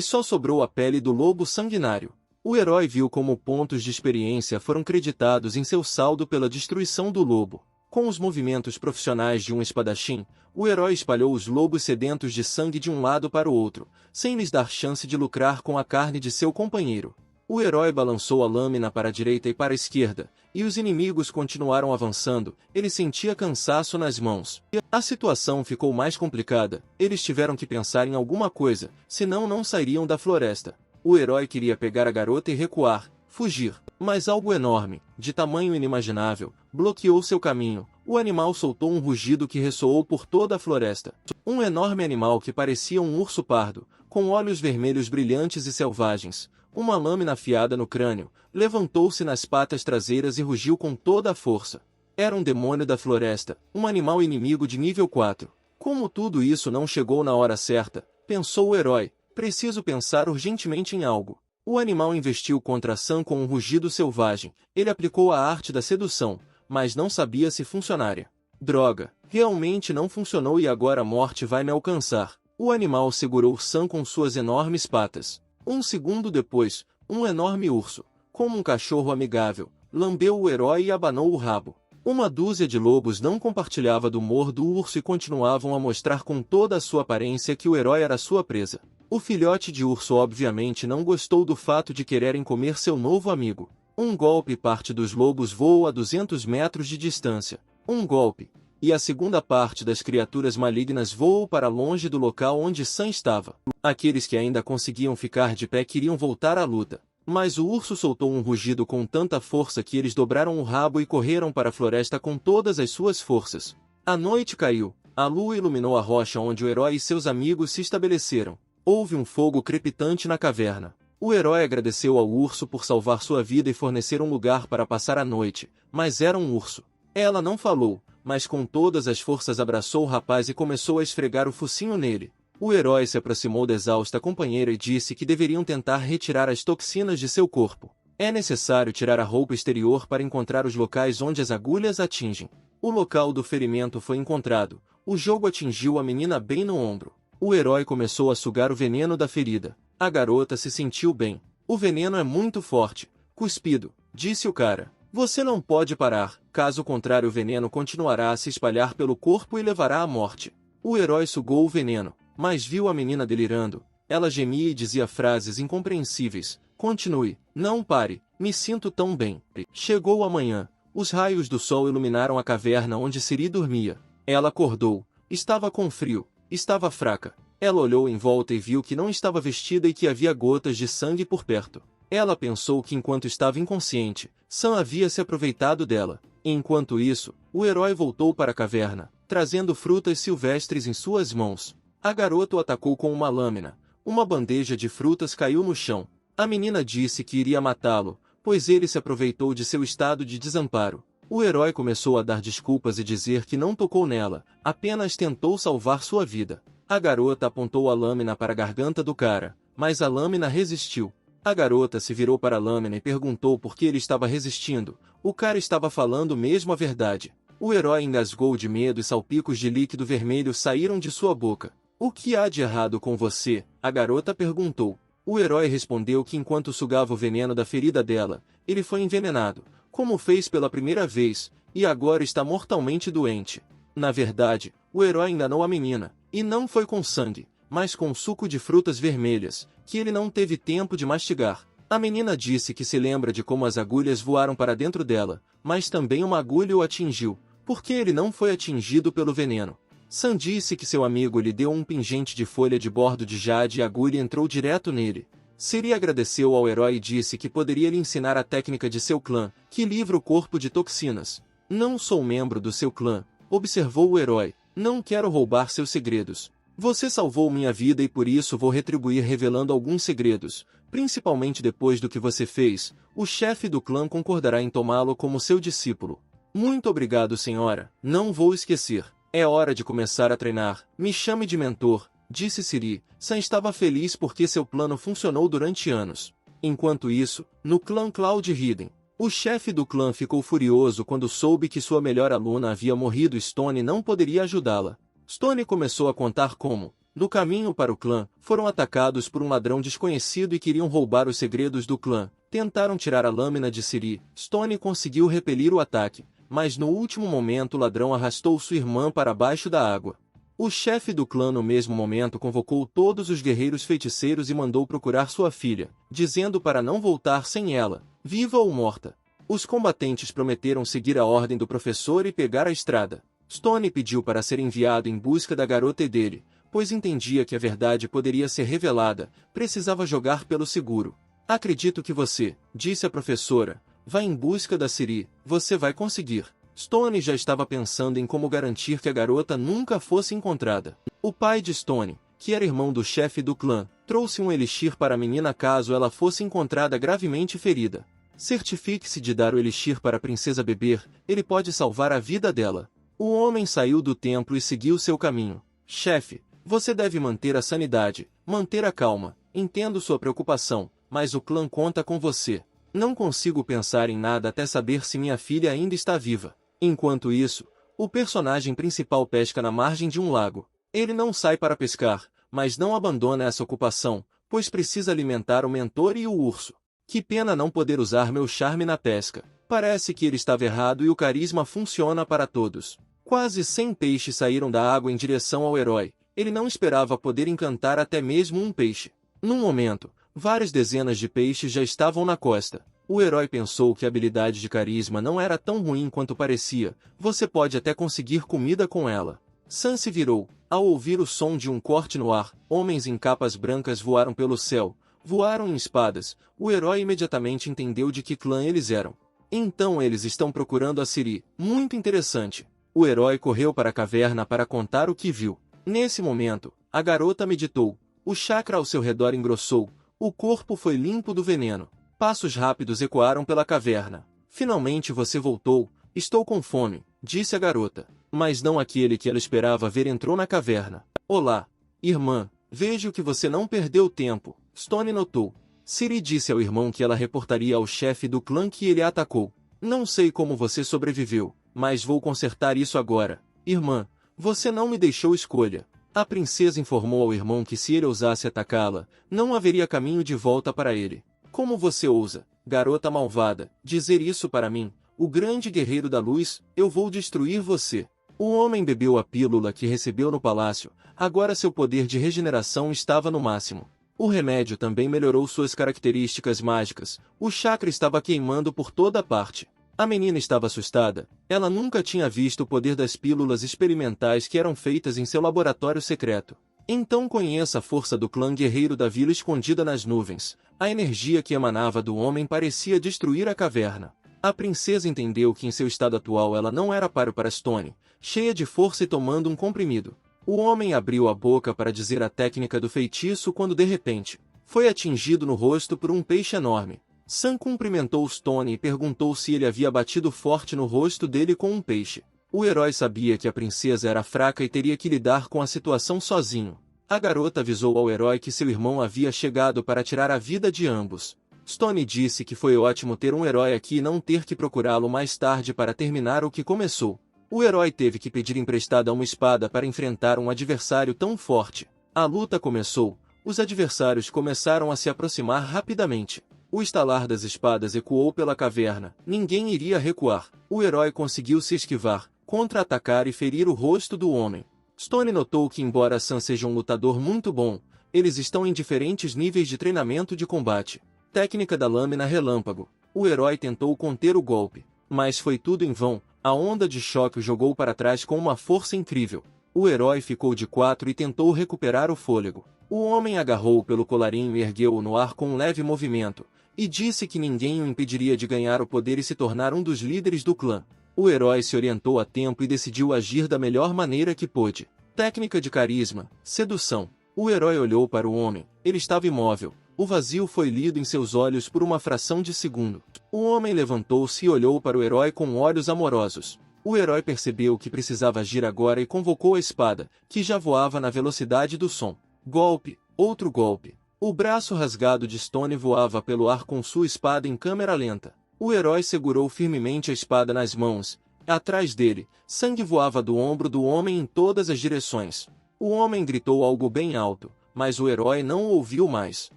só sobrou a pele do lobo sanguinário. O herói viu como pontos de experiência foram creditados em seu saldo pela destruição do lobo. Com os movimentos profissionais de um espadachim, o herói espalhou os lobos sedentos de sangue de um lado para o outro, sem lhes dar chance de lucrar com a carne de seu companheiro. O herói balançou a lâmina para a direita e para a esquerda, e os inimigos continuaram avançando. Ele sentia cansaço nas mãos. A situação ficou mais complicada. Eles tiveram que pensar em alguma coisa, senão não sairiam da floresta. O herói queria pegar a garota e recuar, fugir. Mas algo enorme, de tamanho inimaginável, bloqueou seu caminho. O animal soltou um rugido que ressoou por toda a floresta. Um enorme animal que parecia um urso pardo, com olhos vermelhos brilhantes e selvagens, uma lâmina afiada no crânio, levantou-se nas patas traseiras e rugiu com toda a força. Era um demônio da floresta, um animal inimigo de nível 4. Como tudo isso não chegou na hora certa, pensou o herói, preciso pensar urgentemente em algo. O animal investiu contra Sam com um rugido selvagem. Ele aplicou a arte da sedução, mas não sabia se funcionaria. Droga, realmente não funcionou e agora a morte vai me alcançar. O animal segurou Sam com suas enormes patas. 1 segundo depois, um enorme urso, como um cachorro amigável, lambeu o herói e abanou o rabo. Uma dúzia de lobos não compartilhava do humor do urso e continuavam a mostrar com toda a sua aparência que o herói era sua presa. O filhote de urso obviamente não gostou do fato de quererem comer seu novo amigo. Um golpe e parte dos lobos voou a 200 metros de distância. Um golpe, e a segunda parte das criaturas malignas voou para longe do local onde Sam estava. Aqueles que ainda conseguiam ficar de pé queriam voltar à luta. Mas o urso soltou um rugido com tanta força que eles dobraram o rabo e correram para a floresta com todas as suas forças. A noite caiu. A lua iluminou a rocha onde o herói e seus amigos se estabeleceram. Houve um fogo crepitante na caverna. O herói agradeceu ao urso por salvar sua vida e fornecer um lugar para passar a noite, mas era um urso. Ela não falou, mas com todas as forças abraçou o rapaz e começou a esfregar o focinho nele. O herói se aproximou da exausta companheira e disse que deveriam tentar retirar as toxinas de seu corpo. É necessário tirar a roupa exterior para encontrar os locais onde as agulhas atingem. O local do ferimento foi encontrado. O jogo atingiu a menina bem no ombro. O herói começou a sugar o veneno da ferida. A garota se sentiu bem. O veneno é muito forte. Cuspido, disse o cara. Você não pode parar, caso contrário o veneno continuará a se espalhar pelo corpo e levará à morte. O herói sugou o veneno, mas viu a menina delirando. Ela gemia e dizia frases incompreensíveis. Continue, não pare, me sinto tão bem. Chegou a manhã. Os raios do sol iluminaram a caverna onde Ciri dormia. Ela acordou. Estava com frio. Estava fraca. Ela olhou em volta e viu que não estava vestida e que havia gotas de sangue por perto. Ela pensou que enquanto estava inconsciente, Sam havia se aproveitado dela. Enquanto isso, o herói voltou para a caverna, trazendo frutas silvestres em suas mãos. A garota o atacou com uma lâmina. Uma bandeja de frutas caiu no chão. A menina disse que iria matá-lo, pois ele se aproveitou de seu estado de desamparo. O herói começou a dar desculpas e dizer que não tocou nela, apenas tentou salvar sua vida. A garota apontou a lâmina para a garganta do cara, mas a lâmina resistiu. A garota se virou para a lâmina e perguntou por que ele estava resistindo. O cara estava falando mesmo a verdade. O herói engasgou de medo e salpicos de líquido vermelho saíram de sua boca. O que há de errado com você? A garota perguntou. O herói respondeu que enquanto sugava o veneno da ferida dela, ele foi envenenado, como fez pela primeira vez, e agora está mortalmente doente. Na verdade, o herói enganou a menina, e não foi com sangue, mas com suco de frutas vermelhas, que ele não teve tempo de mastigar. A menina disse que se lembra de como as agulhas voaram para dentro dela, mas também uma agulha o atingiu, porque ele não foi atingido pelo veneno. Sam disse que seu amigo lhe deu um pingente de folha de bordo de jade e a agulha entrou direto nele. Ciri agradeceu ao herói e disse que poderia lhe ensinar a técnica de seu clã, que livra o corpo de toxinas. Não sou membro do seu clã, observou o herói. Não quero roubar seus segredos. Você salvou minha vida e por isso vou retribuir revelando alguns segredos, principalmente depois do que você fez. O chefe do clã concordará em tomá-lo como seu discípulo. Muito obrigado, senhora. Não vou esquecer. É hora de começar a treinar. Me chame de mentor, disse Ciri. Sam estava feliz porque seu plano funcionou durante anos. Enquanto isso, no clã Cloud Hidden, O chefe do clã ficou furioso quando soube que sua melhor aluna havia morrido e Stone não poderia ajudá-la. Stone começou a contar como, no caminho para o clã, foram atacados por um ladrão desconhecido e queriam roubar os segredos do clã. Tentaram tirar a lâmina de Ciri. Stone conseguiu repelir o ataque, mas no último momento o ladrão arrastou sua irmã para baixo da água. O chefe do clã no mesmo momento convocou todos os guerreiros feiticeiros e mandou procurar sua filha, dizendo para não voltar sem ela, viva ou morta. Os combatentes prometeram seguir a ordem do professor e pegar a estrada. Stone pediu para ser enviado em busca da garota e dele, pois entendia que a verdade poderia ser revelada, precisava jogar pelo seguro. Acredito que você, disse a professora, vá em busca da Ciri, você vai conseguir. Stone já estava pensando em como garantir que a garota nunca fosse encontrada. O pai de Stone, que era irmão do chefe do clã, trouxe um elixir para a menina caso ela fosse encontrada gravemente ferida. Certifique-se de dar o elixir para a princesa beber, ele pode salvar a vida dela. O homem saiu do templo e seguiu seu caminho. Chefe, você deve manter a sanidade, manter a calma, entendo sua preocupação, mas o clã conta com você. Não consigo pensar em nada até saber se minha filha ainda está viva. Enquanto isso, o personagem principal pesca na margem de um lago. Ele não sai para pescar, mas não abandona essa ocupação, pois precisa alimentar o mentor e o urso. Que pena não poder usar meu charme na pesca. Parece que ele estava errado e o carisma funciona para todos. Quase 100 peixes saíram da água em direção ao herói. Ele não esperava poder encantar até mesmo um peixe. Num momento, várias dezenas de peixes já estavam na costa. O herói pensou que a habilidade de carisma não era tão ruim quanto parecia, você pode até conseguir comida com ela. Sam se virou. Ao ouvir o som de um corte no ar, homens em capas brancas voaram pelo céu, voaram em espadas. O herói imediatamente entendeu de que clã eles eram. Então eles estão procurando a Ciri. Muito interessante. O herói correu para a caverna para contar o que viu. Nesse momento, a garota meditou. O chakra ao seu redor engrossou. O corpo foi limpo do veneno. Passos rápidos ecoaram pela caverna. Finalmente você voltou. Estou com fome, disse a garota. Mas não aquele que ela esperava ver entrou na caverna. Olá, irmã. Vejo que você não perdeu tempo. Stone notou. Ciri disse ao irmão que ela reportaria ao chefe do clã que ele a atacou. Não sei como você sobreviveu, mas vou consertar isso agora. Irmã, você não me deixou escolha. A princesa informou ao irmão que se ele ousasse atacá-la, não haveria caminho de volta para ele. Como você ousa, garota malvada, dizer isso para mim, o grande guerreiro da luz? Eu vou destruir você. O homem bebeu a pílula que recebeu no palácio, agora seu poder de regeneração estava no máximo. O remédio também melhorou suas características mágicas, o chakra estava queimando por toda parte. A menina estava assustada, ela nunca tinha visto o poder das pílulas experimentais que eram feitas em seu laboratório secreto. Então conheça a força do clã guerreiro da vila escondida nas nuvens. A energia que emanava do homem parecia destruir a caverna. A princesa entendeu que em seu estado atual ela não era páreo para Stone, cheia de força e tomando um comprimido. O homem abriu a boca para dizer a técnica do feitiço quando de repente, foi atingido no rosto por um peixe enorme. Sam cumprimentou Stone e perguntou se ele havia batido forte no rosto dele com um peixe. O herói sabia que a princesa era fraca e teria que lidar com a situação sozinho. A garota avisou ao herói que seu irmão havia chegado para tirar a vida de ambos. Stone disse que foi ótimo ter um herói aqui e não ter que procurá-lo mais tarde para terminar o que começou. O herói teve que pedir emprestada uma espada para enfrentar um adversário tão forte. A luta começou. Os adversários começaram a se aproximar rapidamente. O estalar das espadas ecoou pela caverna. Ninguém iria recuar. O herói conseguiu se esquivar, contra-atacar e ferir o rosto do homem. Stone notou que embora Sam seja um lutador muito bom, eles estão em diferentes níveis de treinamento de combate. Técnica da lâmina relâmpago. O herói tentou conter o golpe, mas foi tudo em vão. A onda de choque o jogou para trás com uma força incrível. O herói ficou de quatro e tentou recuperar o fôlego. O homem agarrou-o pelo colarinho e ergueu-o no ar com um leve movimento, e disse que ninguém o impediria de ganhar o poder e se tornar um dos líderes do clã. O herói se orientou a tempo e decidiu agir da melhor maneira que pôde. Técnica de carisma, sedução. O herói olhou para o homem, ele estava imóvel. O vazio foi lido em seus olhos por uma fração de segundo. O homem levantou-se e olhou para o herói com olhos amorosos. O herói percebeu que precisava agir agora e convocou a espada, que já voava na velocidade do som. Golpe, outro golpe. O braço rasgado de Stone voava pelo ar com sua espada em câmera lenta. O herói segurou firmemente a espada nas mãos. Atrás dele, sangue voava do ombro do homem em todas as direções. O homem gritou algo bem alto, mas o herói não o ouviu mais.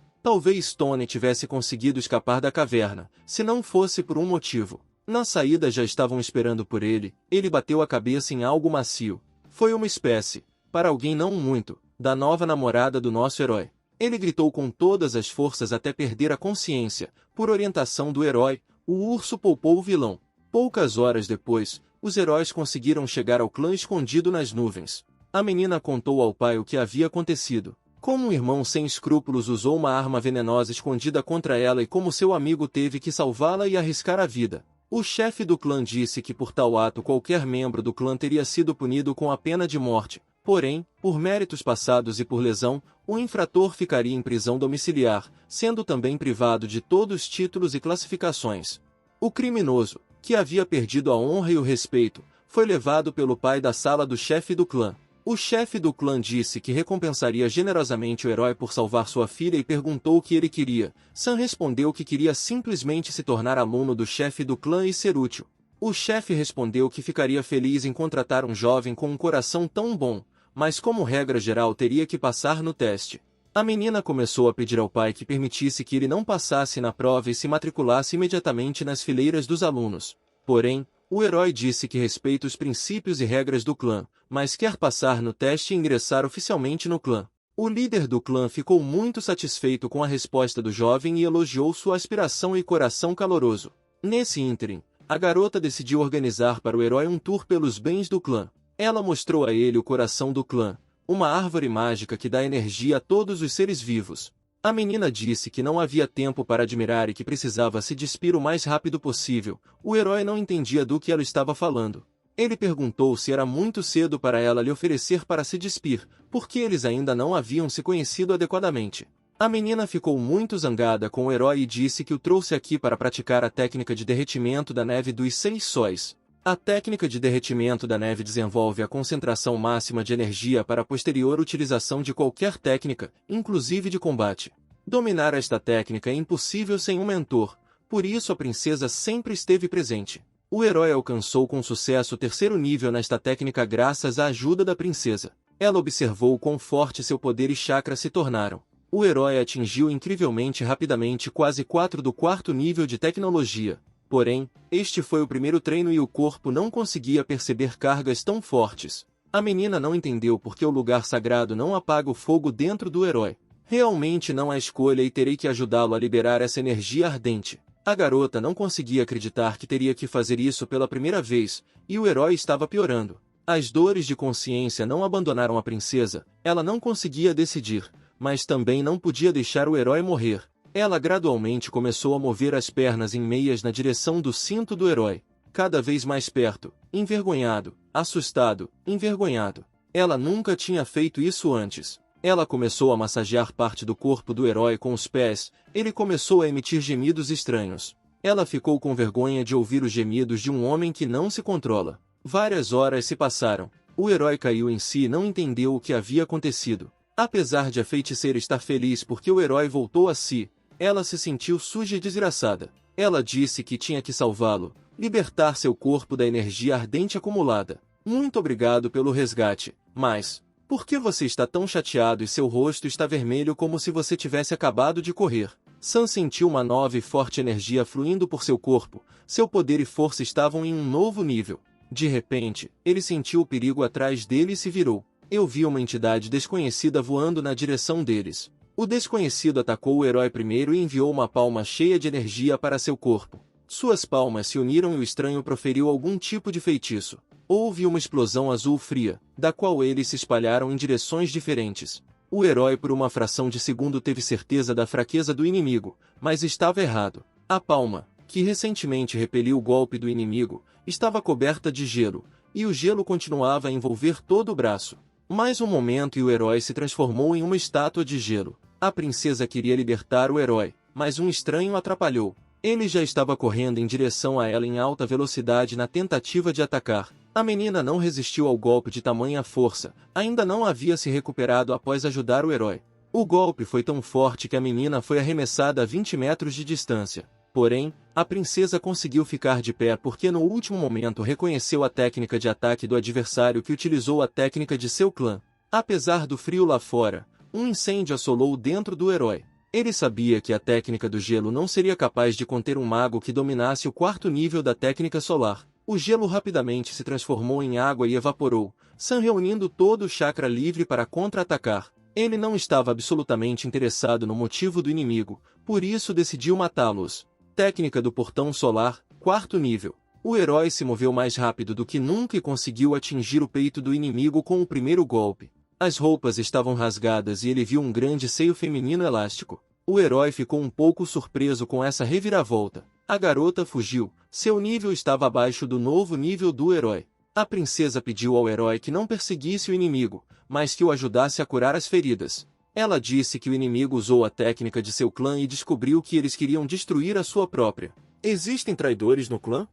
Talvez Tony tivesse conseguido escapar da caverna, se não fosse por um motivo. Na saída já estavam esperando por ele. Ele bateu a cabeça em algo macio. Foi uma espécie, para alguém não muito, da nova namorada do nosso herói. Ele gritou com todas as forças até perder a consciência. Por orientação do herói, o urso poupou o vilão. Poucas horas depois, os heróis conseguiram chegar ao clã escondido nas nuvens. A menina contou ao pai o que havia acontecido. Como um irmão sem escrúpulos usou uma arma venenosa escondida contra ela e como seu amigo teve que salvá-la e arriscar a vida. O chefe do clã disse que por tal ato qualquer membro do clã teria sido punido com a pena de morte. Porém, por méritos passados e por lesão, o infrator ficaria em prisão domiciliar, sendo também privado de todos os títulos e classificações. O criminoso, que havia perdido a honra e o respeito, foi levado pelo pai da sala do chefe do clã. O chefe do clã disse que recompensaria generosamente o herói por salvar sua filha e perguntou o que ele queria. Sam respondeu que queria simplesmente se tornar aluno do chefe do clã e ser útil. O chefe respondeu que ficaria feliz em contratar um jovem com um coração tão bom, mas como regra geral teria que passar no teste. A menina começou a pedir ao pai que permitisse que ele não passasse na prova e se matriculasse imediatamente nas fileiras dos alunos. Porém, o herói disse que respeita os princípios e regras do clã, mas quer passar no teste e ingressar oficialmente no clã. O líder do clã ficou muito satisfeito com a resposta do jovem e elogiou sua aspiração e coração caloroso. Nesse ínterim, a garota decidiu organizar para o herói um tour pelos bens do clã. Ela mostrou a ele o coração do clã, uma árvore mágica que dá energia a todos os seres vivos. A menina disse que não havia tempo para admirar e que precisava se despir o mais rápido possível. O herói não entendia do que ela estava falando. Ele perguntou se era muito cedo para ela lhe oferecer para se despir, porque eles ainda não haviam se conhecido adequadamente. A menina ficou muito zangada com o herói e disse que o trouxe aqui para praticar a técnica de derretimento da neve dos 6 sóis. A técnica de derretimento da neve desenvolve a concentração máxima de energia para a posterior utilização de qualquer técnica, inclusive de combate. Dominar esta técnica é impossível sem um mentor, por isso a princesa sempre esteve presente. O herói alcançou com sucesso o 3º nível nesta técnica graças à ajuda da princesa. Ela observou quão forte seu poder e chakra se tornaram. O herói atingiu incrivelmente rapidamente quase 4 do 4º nível de tecnologia. Porém, este foi o primeiro treino e o corpo não conseguia perceber cargas tão fortes. A menina não entendeu porque o lugar sagrado não apaga o fogo dentro do herói. Realmente não há escolha e terei que ajudá-lo a liberar essa energia ardente. A garota não conseguia acreditar que teria que fazer isso pela primeira vez, e o herói estava piorando. As dores de consciência não abandonaram a princesa, ela não conseguia decidir, mas também não podia deixar o herói morrer. Ela gradualmente começou a mover as pernas em meias na direção do cinto do herói, cada vez mais perto, envergonhado, assustado, envergonhado. Ela nunca tinha feito isso antes. Ela começou a massagear parte do corpo do herói com os pés, ele começou a emitir gemidos estranhos. Ela ficou com vergonha de ouvir os gemidos de um homem que não se controla. Várias horas se passaram. O herói caiu em si e não entendeu o que havia acontecido. Apesar de a feiticeira estar feliz porque o herói voltou a si, ela se sentiu suja e desgraçada. Ela disse que tinha que salvá-lo, libertar seu corpo da energia ardente acumulada. Muito obrigado pelo resgate, mas... por que você está tão chateado e seu rosto está vermelho como se você tivesse acabado de correr? Sam sentiu uma nova e forte energia fluindo por seu corpo, seu poder e força estavam em um novo nível. De repente, ele sentiu o perigo atrás dele e se virou. Eu vi uma entidade desconhecida voando na direção deles. O desconhecido atacou o herói primeiro e enviou uma palma cheia de energia para seu corpo. Suas palmas se uniram e o estranho proferiu algum tipo de feitiço. Houve uma explosão azul fria, da qual eles se espalharam em direções diferentes. O herói por uma fração de segundo teve certeza da fraqueza do inimigo, mas estava errado. A palma, que recentemente repeliu o golpe do inimigo, estava coberta de gelo, e o gelo continuava a envolver todo o braço. Mais um momento e o herói se transformou em uma estátua de gelo. A princesa queria libertar o herói, mas um estranho atrapalhou. Ele já estava correndo em direção a ela em alta velocidade na tentativa de atacar. A menina não resistiu ao golpe de tamanha força, ainda não havia se recuperado após ajudar o herói. O golpe foi tão forte que a menina foi arremessada a 20 metros de distância. Porém, a princesa conseguiu ficar de pé porque no último momento reconheceu a técnica de ataque do adversário que utilizou a técnica de seu clã. Apesar do frio lá fora, um incêndio assolou dentro do herói. Ele sabia que a técnica do gelo não seria capaz de conter um mago que dominasse o quarto nível da técnica solar. O gelo rapidamente se transformou em água e evaporou, Sam reunindo todo o chakra livre para contra-atacar. Ele não estava absolutamente interessado no motivo do inimigo, por isso decidiu matá-los. Técnica do portão solar, quarto nível. O herói se moveu mais rápido do que nunca e conseguiu atingir o peito do inimigo com o primeiro golpe. As roupas estavam rasgadas e ele viu um grande seio feminino elástico. O herói ficou um pouco surpreso com essa reviravolta. A garota fugiu, seu nível estava abaixo do novo nível do herói. A princesa pediu ao herói que não perseguisse o inimigo, mas que o ajudasse a curar as feridas. Ela disse que o inimigo usou a técnica de seu clã e descobriu que eles queriam destruir a sua própria. Existem traidores no clã?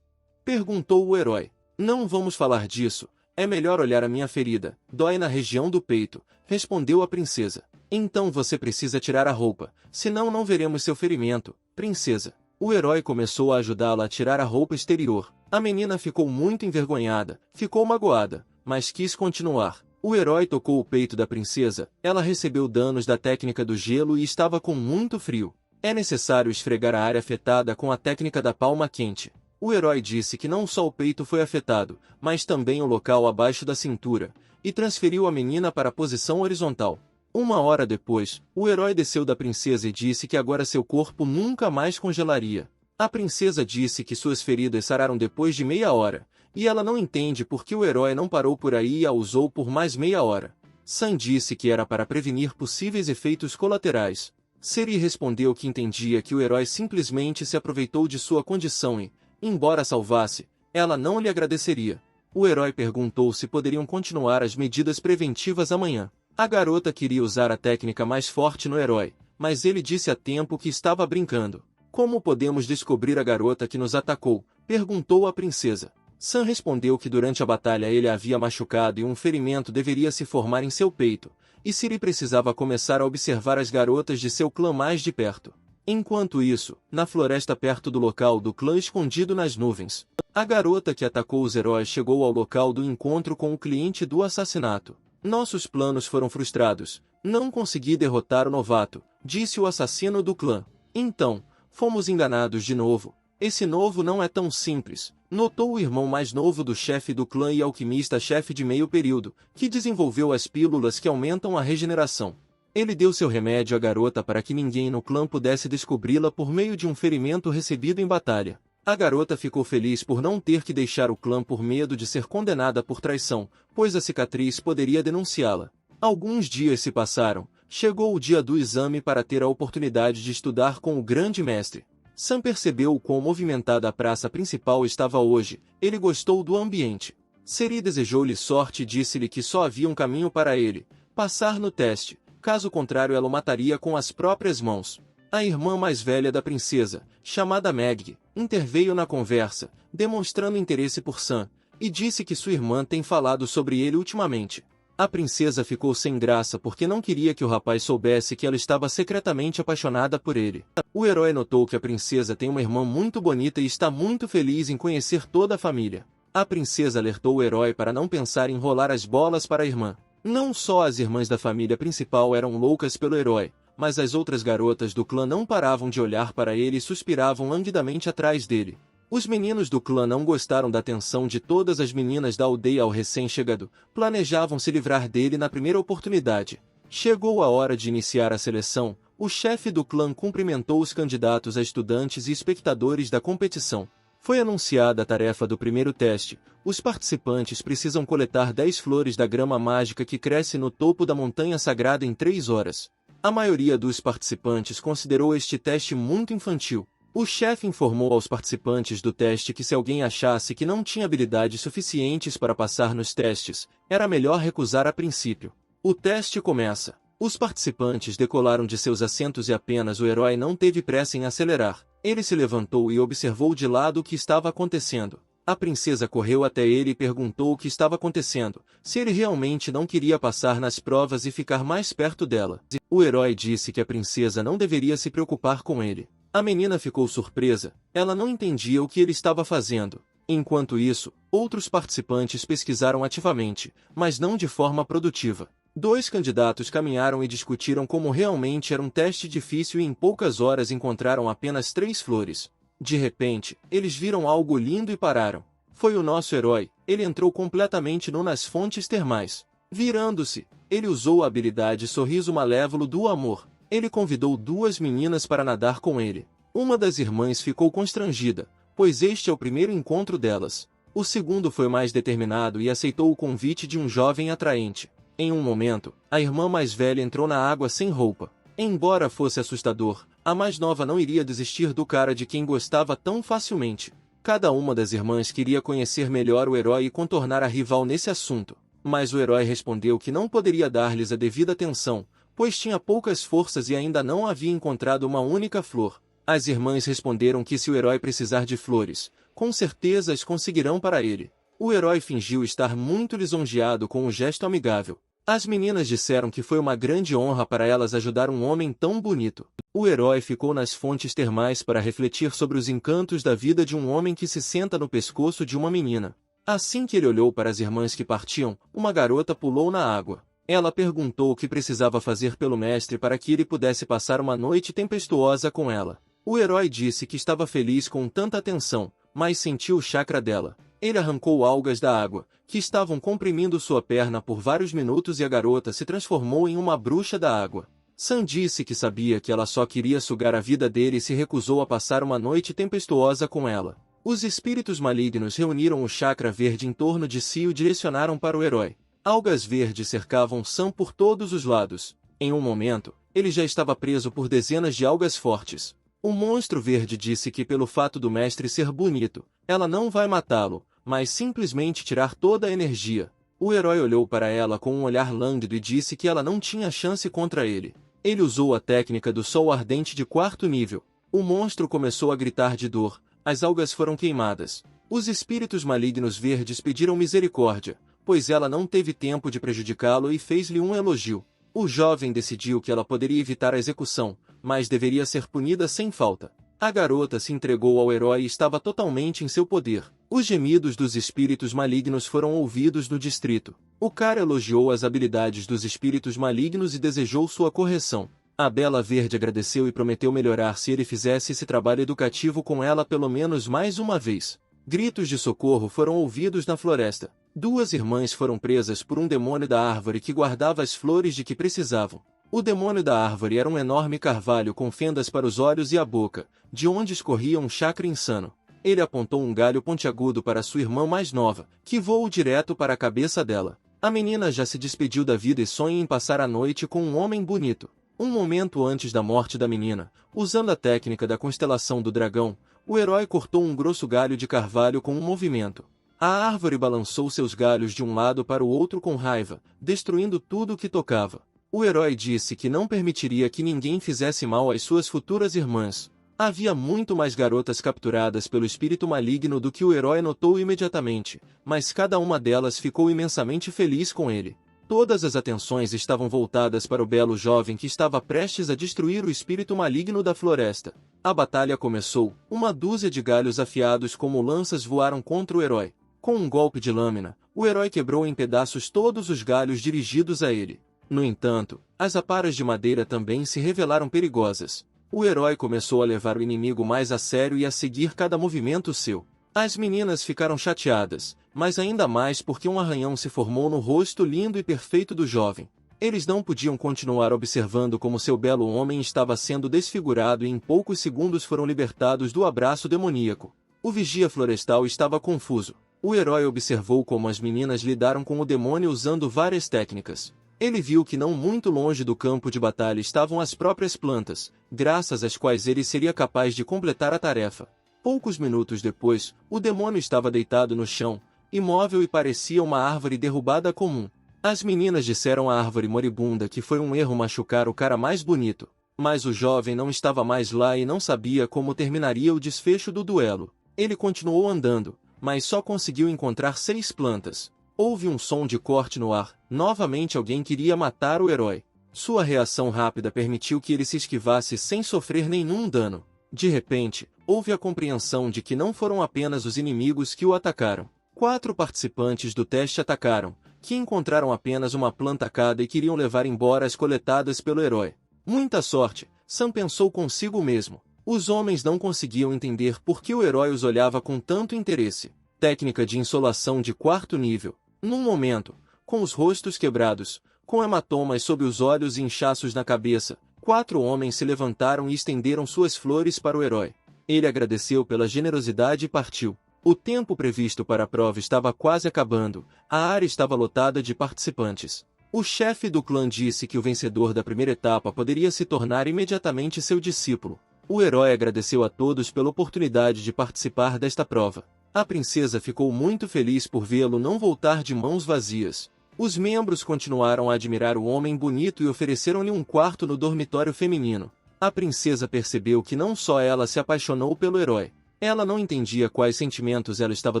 Perguntou o herói. Não vamos falar disso. É melhor olhar a minha ferida. Dói na região do peito, respondeu a princesa. Então você precisa tirar a roupa, senão não veremos seu ferimento, princesa. O herói começou a ajudá-la a tirar a roupa exterior. A menina ficou muito envergonhada, ficou magoada, mas quis continuar. O herói tocou o peito da princesa, ela recebeu danos da técnica do gelo e estava com muito frio. É necessário esfregar a área afetada com a técnica da palma quente. O herói disse que não só o peito foi afetado, mas também o local abaixo da cintura, e transferiu a menina para a posição horizontal. Uma hora depois, o herói desceu da princesa e disse que agora seu corpo nunca mais congelaria. A princesa disse que suas feridas sararam depois de meia hora, e ela não entende por que o herói não parou por aí e a usou por mais meia hora. Sam disse que era para prevenir possíveis efeitos colaterais. Seri respondeu que entendia que o herói simplesmente se aproveitou de sua condição e, embora salvasse, ela não lhe agradeceria. O herói perguntou se poderiam continuar as medidas preventivas amanhã. A garota queria usar a técnica mais forte no herói, mas ele disse a tempo que estava brincando. Como podemos descobrir a garota que nos atacou? Perguntou a princesa. Sam respondeu que durante a batalha ele a havia machucado e um ferimento deveria se formar em seu peito, e Siri precisava começar a observar as garotas de seu clã mais de perto. Enquanto isso, na floresta perto do local do clã escondido nas nuvens, a garota que atacou os heróis chegou ao local do encontro com o cliente do assassinato. Nossos planos foram frustrados. Não consegui derrotar o novato, disse o assassino do clã. Então, fomos enganados de novo. Esse novo não é tão simples, notou o irmão mais novo do chefe do clã e alquimista-chefe de meio período, que desenvolveu as pílulas que aumentam a regeneração. Ele deu seu remédio à garota para que ninguém no clã pudesse descobri-la por meio de um ferimento recebido em batalha. A garota ficou feliz por não ter que deixar o clã por medo de ser condenada por traição, pois a cicatriz poderia denunciá-la. Alguns dias se passaram, chegou o dia do exame para ter a oportunidade de estudar com o grande mestre. Sam percebeu o quão movimentada a praça principal estava hoje, ele gostou do ambiente. Seri desejou-lhe sorte e disse-lhe que só havia um caminho para ele, passar no teste, caso contrário ela o mataria com as próprias mãos. A irmã mais velha da princesa, chamada Meg, interveio na conversa, demonstrando interesse por Sam, e disse que sua irmã tem falado sobre ele ultimamente. A princesa ficou sem graça porque não queria que o rapaz soubesse que ela estava secretamente apaixonada por ele. O herói notou que a princesa tem uma irmã muito bonita e está muito feliz em conhecer toda a família. A princesa alertou o herói para não pensar em rolar as bolas para a irmã. Não só as irmãs da família principal eram loucas pelo herói, mas as outras garotas do clã não paravam de olhar para ele e suspiravam languidamente atrás dele. Os meninos do clã não gostaram da atenção de todas as meninas da aldeia ao recém-chegado, planejavam se livrar dele na primeira oportunidade. Chegou a hora de iniciar a seleção, o chefe do clã cumprimentou os candidatos a estudantes e espectadores da competição. Foi anunciada a tarefa do primeiro teste. Os participantes precisam coletar 10 flores da grama mágica que cresce no topo da montanha sagrada em 3 horas. A maioria dos participantes considerou este teste muito infantil. O chefe informou aos participantes do teste que se alguém achasse que não tinha habilidades suficientes para passar nos testes, era melhor recusar a princípio. O teste começa. Os participantes decolaram de seus assentos e apenas o herói não teve pressa em acelerar. Ele se levantou e observou de lado o que estava acontecendo. A princesa correu até ele e perguntou o que estava acontecendo, se ele realmente não queria passar nas provas e ficar mais perto dela. O herói disse que a princesa não deveria se preocupar com ele. A menina ficou surpresa, ela não entendia o que ele estava fazendo. Enquanto isso, outros participantes pesquisaram ativamente, mas não de forma produtiva. 2 candidatos caminharam e discutiram como realmente era um teste difícil e em poucas horas encontraram apenas 3 flores. De repente, eles viram algo lindo e pararam. Foi o nosso herói, ele entrou completamente nu nas fontes termais. Virando-se, ele usou a habilidade Sorriso Malévolo do Amor. Ele convidou 2 meninas para nadar com ele. Uma das irmãs ficou constrangida, pois este é o primeiro encontro delas. O segundo foi mais determinado e aceitou o convite de um jovem atraente. Em um momento, a irmã mais velha entrou na água sem roupa. Embora fosse assustador, a mais nova não iria desistir do cara de quem gostava tão facilmente. Cada uma das irmãs queria conhecer melhor o herói e contornar a rival nesse assunto. Mas o herói respondeu que não poderia dar-lhes a devida atenção, pois tinha poucas forças e ainda não havia encontrado uma única flor. As irmãs responderam que se o herói precisar de flores, com certeza as conseguirão para ele. O herói fingiu estar muito lisonjeado com um gesto amigável. As meninas disseram que foi uma grande honra para elas ajudar um homem tão bonito. O herói ficou nas fontes termais para refletir sobre os encantos da vida de um homem que se senta no pescoço de uma menina. Assim que ele olhou para as irmãs que partiam, uma garota pulou na água. Ela perguntou o que precisava fazer pelo mestre para que ele pudesse passar uma noite tempestuosa com ela. O herói disse que estava feliz com tanta atenção, mas sentiu o chakra dela. Ele arrancou algas da água, que estavam comprimindo sua perna por vários minutos e a garota se transformou em uma bruxa da água. Sam disse que sabia que ela só queria sugar a vida dele e se recusou a passar uma noite tempestuosa com ela. Os espíritos malignos reuniram o chakra verde em torno de si e o direcionaram para o herói. Algas verdes cercavam Sam por todos os lados. Em um momento, ele já estava preso por dezenas de algas fortes. O monstro verde disse que pelo fato do mestre ser bonito, ela não vai matá-lo, mas simplesmente tirar toda a energia. O herói olhou para ela com um olhar lânguido e disse que ela não tinha chance contra ele. Ele usou a técnica do sol ardente de 4º nível. O monstro começou a gritar de dor, as algas foram queimadas. Os espíritos malignos verdes pediram misericórdia, pois ela não teve tempo de prejudicá-lo e fez-lhe um elogio. O jovem decidiu que ela poderia evitar a execução, mas deveria ser punida sem falta. A garota se entregou ao herói e estava totalmente em seu poder. Os gemidos dos espíritos malignos foram ouvidos no distrito. O cara elogiou as habilidades dos espíritos malignos e desejou sua correção. A Bela Verde agradeceu e prometeu melhorar se ele fizesse esse trabalho educativo com ela pelo menos mais uma vez. Gritos de socorro foram ouvidos na floresta. 2 irmãs foram presas por um demônio da árvore que guardava as flores de que precisavam. O demônio da árvore era um enorme carvalho com fendas para os olhos e a boca, de onde escorria um chakra insano. Ele apontou um galho pontiagudo para sua irmã mais nova, que voou direto para a cabeça dela. A menina já se despediu da vida e sonha em passar a noite com um homem bonito. Um momento antes da morte da menina, usando a técnica da constelação do dragão, o herói cortou um grosso galho de carvalho com um movimento. A árvore balançou seus galhos de um lado para o outro com raiva, destruindo tudo o que tocava. O herói disse que não permitiria que ninguém fizesse mal às suas futuras irmãs. Havia muito mais garotas capturadas pelo espírito maligno do que o herói notou imediatamente, mas cada uma delas ficou imensamente feliz com ele. Todas as atenções estavam voltadas para o belo jovem que estava prestes a destruir o espírito maligno da floresta. A batalha começou, 1 dúzia de galhos afiados como lanças voaram contra o herói. Com um golpe de lâmina, o herói quebrou em pedaços todos os galhos dirigidos a ele. No entanto, as aparas de madeira também se revelaram perigosas. O herói começou a levar o inimigo mais a sério e a seguir cada movimento seu. As meninas ficaram chateadas, mas ainda mais porque um arranhão se formou no rosto lindo e perfeito do jovem. Eles não podiam continuar observando como seu belo homem estava sendo desfigurado e em poucos segundos foram libertados do abraço demoníaco. O vigia florestal estava confuso. O herói observou como as meninas lidaram com o demônio usando várias técnicas. Ele viu que não muito longe do campo de batalha estavam as próprias plantas, graças às quais ele seria capaz de completar a tarefa. Poucos minutos depois, o demônio estava deitado no chão, imóvel e parecia uma árvore derrubada comum. As meninas disseram à árvore moribunda que foi um erro machucar o cara mais bonito, mas o jovem não estava mais lá e não sabia como terminaria o desfecho do duelo. Ele continuou andando, mas só conseguiu encontrar 6 plantas. Houve um som de corte no ar, novamente alguém queria matar o herói. Sua reação rápida permitiu que ele se esquivasse sem sofrer nenhum dano. De repente, houve a compreensão de que não foram apenas os inimigos que o atacaram. 4 participantes do teste atacaram, que encontraram apenas uma planta cada e queriam levar embora as coletadas pelo herói. Muita sorte, Sam pensou consigo mesmo. Os homens não conseguiam entender por que o herói os olhava com tanto interesse. Técnica de insolação de 4º nível. Num momento, com os rostos quebrados, com hematomas sob os olhos e inchaços na cabeça, 4 homens se levantaram e estenderam suas flores para o herói. Ele agradeceu pela generosidade e partiu. O tempo previsto para a prova estava quase acabando, a área estava lotada de participantes. O chefe do clã disse que o vencedor da primeira etapa poderia se tornar imediatamente seu discípulo. O herói agradeceu a todos pela oportunidade de participar desta prova. A princesa ficou muito feliz por vê-lo não voltar de mãos vazias. Os membros continuaram a admirar o homem bonito e ofereceram-lhe um quarto no dormitório feminino. A princesa percebeu que não só ela se apaixonou pelo herói. Ela não entendia quais sentimentos ela estava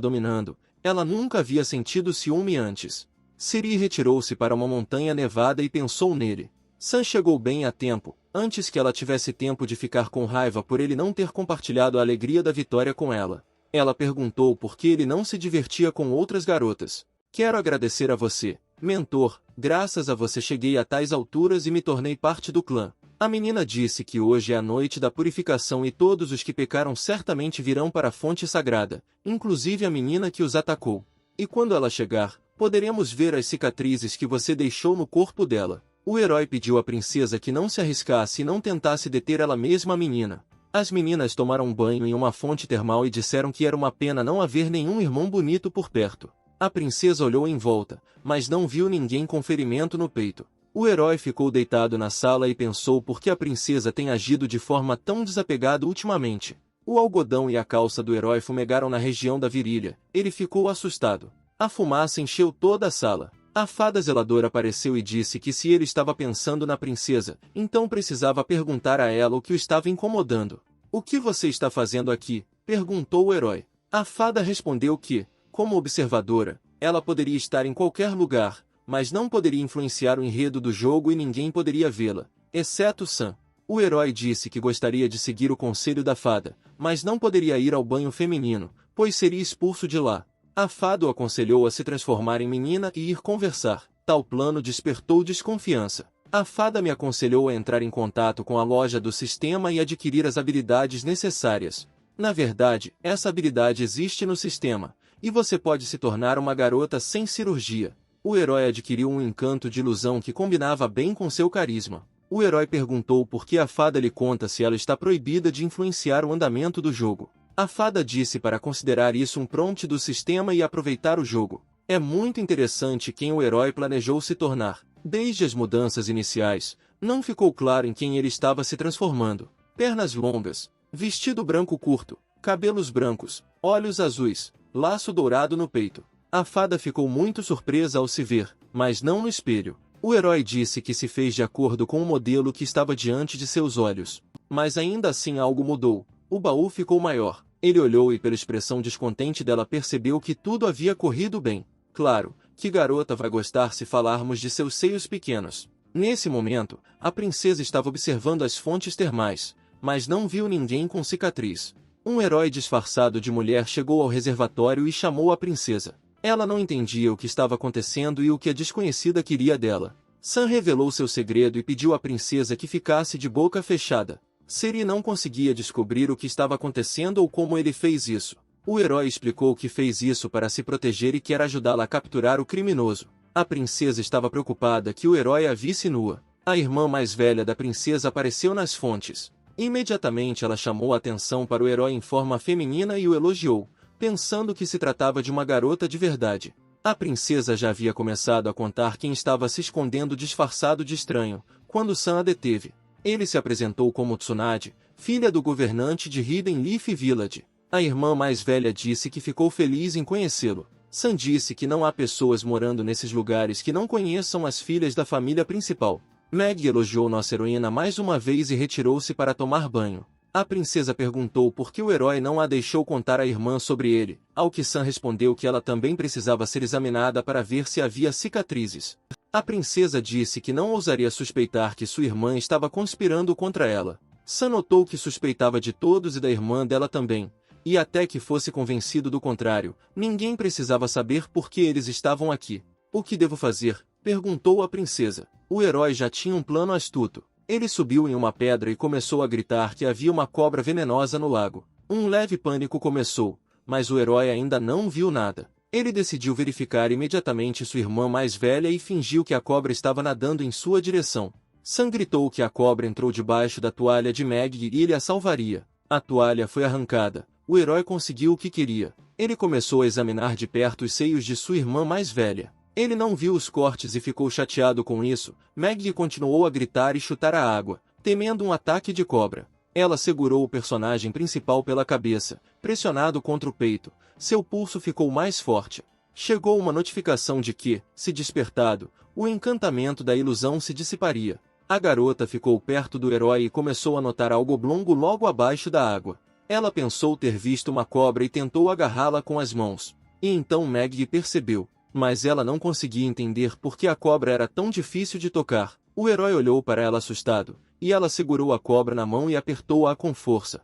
dominando. Ela nunca havia sentido ciúme antes. Ciri retirou-se para uma montanha nevada e pensou nele. Sam chegou bem a tempo, antes que ela tivesse tempo de ficar com raiva por ele não ter compartilhado a alegria da vitória com ela. Ela perguntou por que ele não se divertia com outras garotas. Quero agradecer a você, mentor, graças a você cheguei a tais alturas e me tornei parte do clã. A menina disse que hoje é a noite da purificação e todos os que pecaram certamente virão para a fonte sagrada, inclusive a menina que os atacou. E quando ela chegar, poderemos ver as cicatrizes que você deixou no corpo dela. O herói pediu à princesa que não se arriscasse e não tentasse deter ela mesma a menina. As meninas tomaram banho em uma fonte termal e disseram que era uma pena não haver nenhum irmão bonito por perto. A princesa olhou em volta, mas não viu ninguém com ferimento no peito. O herói ficou deitado na sala e pensou por que a princesa tem agido de forma tão desapegada ultimamente. O algodão e a calça do herói fumegaram na região da virilha. Ele ficou assustado. A fumaça encheu toda a sala. A fada zeladora apareceu e disse que se ele estava pensando na princesa, então precisava perguntar a ela o que o estava incomodando. O que você está fazendo aqui? Perguntou o herói. A fada respondeu que, como observadora, ela poderia estar em qualquer lugar, mas não poderia influenciar o enredo do jogo e ninguém poderia vê-la, exceto Sam. O herói disse que gostaria de seguir o conselho da fada, mas não poderia ir ao banho feminino, pois seria expulso de lá. A fada o aconselhou a se transformar em menina e ir conversar. Tal plano despertou desconfiança. A fada me aconselhou a entrar em contato com a loja do sistema e adquirir as habilidades necessárias. Na verdade, essa habilidade existe no sistema, e você pode se tornar uma garota sem cirurgia. O herói adquiriu um encanto de ilusão que combinava bem com seu carisma. O herói perguntou por que a fada lhe conta se ela está proibida de influenciar o andamento do jogo. A fada disse para considerar isso um prompt do sistema e aproveitar o jogo. É muito interessante quem o herói planejou se tornar. Desde as mudanças iniciais, não ficou claro em quem ele estava se transformando. Pernas longas, vestido branco curto, cabelos brancos, olhos azuis, laço dourado no peito. A fada ficou muito surpresa ao se ver, mas não no espelho. O herói disse que se fez de acordo com o modelo que estava diante de seus olhos. Mas ainda assim algo mudou. O baú ficou maior. Ele olhou e pela expressão descontente dela percebeu que tudo havia corrido bem. Claro, que garota vai gostar se falarmos de seus seios pequenos? Nesse momento, a princesa estava observando as fontes termais, mas não viu ninguém com cicatriz. Um herói disfarçado de mulher chegou ao reservatório e chamou a princesa. Ela não entendia o que estava acontecendo e o que a desconhecida queria dela. Sam revelou seu segredo e pediu à princesa que ficasse de boca fechada. Ciri não conseguia descobrir o que estava acontecendo ou como ele fez isso. O herói explicou que fez isso para se proteger e quer ajudá-la a capturar o criminoso. A princesa estava preocupada que o herói a visse nua. A irmã mais velha da princesa apareceu nas fontes. Imediatamente ela chamou a atenção para o herói em forma feminina e o elogiou, pensando que se tratava de uma garota de verdade. A princesa já havia começado a contar quem estava se escondendo disfarçado de estranho, quando Sam a deteve. Ele se apresentou como Tsunade, filha do governante de Hidden Leaf Village. A irmã mais velha disse que ficou feliz em conhecê-lo. Sam disse que não há pessoas morando nesses lugares que não conheçam as filhas da família principal. Meg elogiou nossa heroína mais uma vez e retirou-se para tomar banho. A princesa perguntou por que o herói não a deixou contar à irmã sobre ele, ao que Sam respondeu que ela também precisava ser examinada para ver se havia cicatrizes. A princesa disse que não ousaria suspeitar que sua irmã estava conspirando contra ela. Sam notou que suspeitava de todos e da irmã dela também, e até que fosse convencido do contrário, ninguém precisava saber por que eles estavam aqui. O que devo fazer? Perguntou a princesa. O herói já tinha um plano astuto. Ele subiu em uma pedra e começou a gritar que havia uma cobra venenosa no lago. Um leve pânico começou, mas o herói ainda não viu nada. Ele decidiu verificar imediatamente sua irmã mais velha e fingiu que a cobra estava nadando em sua direção. Sam gritou que a cobra entrou debaixo da toalha de Meg e ele a salvaria. A toalha foi arrancada. O herói conseguiu o que queria. Ele começou a examinar de perto os seios de sua irmã mais velha. Ele não viu os cortes e ficou chateado com isso. Meg continuou a gritar e chutar a água, temendo um ataque de cobra. Ela segurou o personagem principal pela cabeça, pressionado contra o peito. Seu pulso ficou mais forte. Chegou uma notificação de que, se despertado, o encantamento da ilusão se dissiparia. A garota ficou perto do herói e começou a notar algo oblongo logo abaixo da água. Ela pensou ter visto uma cobra e tentou agarrá-la com as mãos. E então Meg percebeu, mas ela não conseguia entender por que a cobra era tão difícil de tocar. O herói olhou para ela assustado, e ela segurou a cobra na mão e apertou-a com força.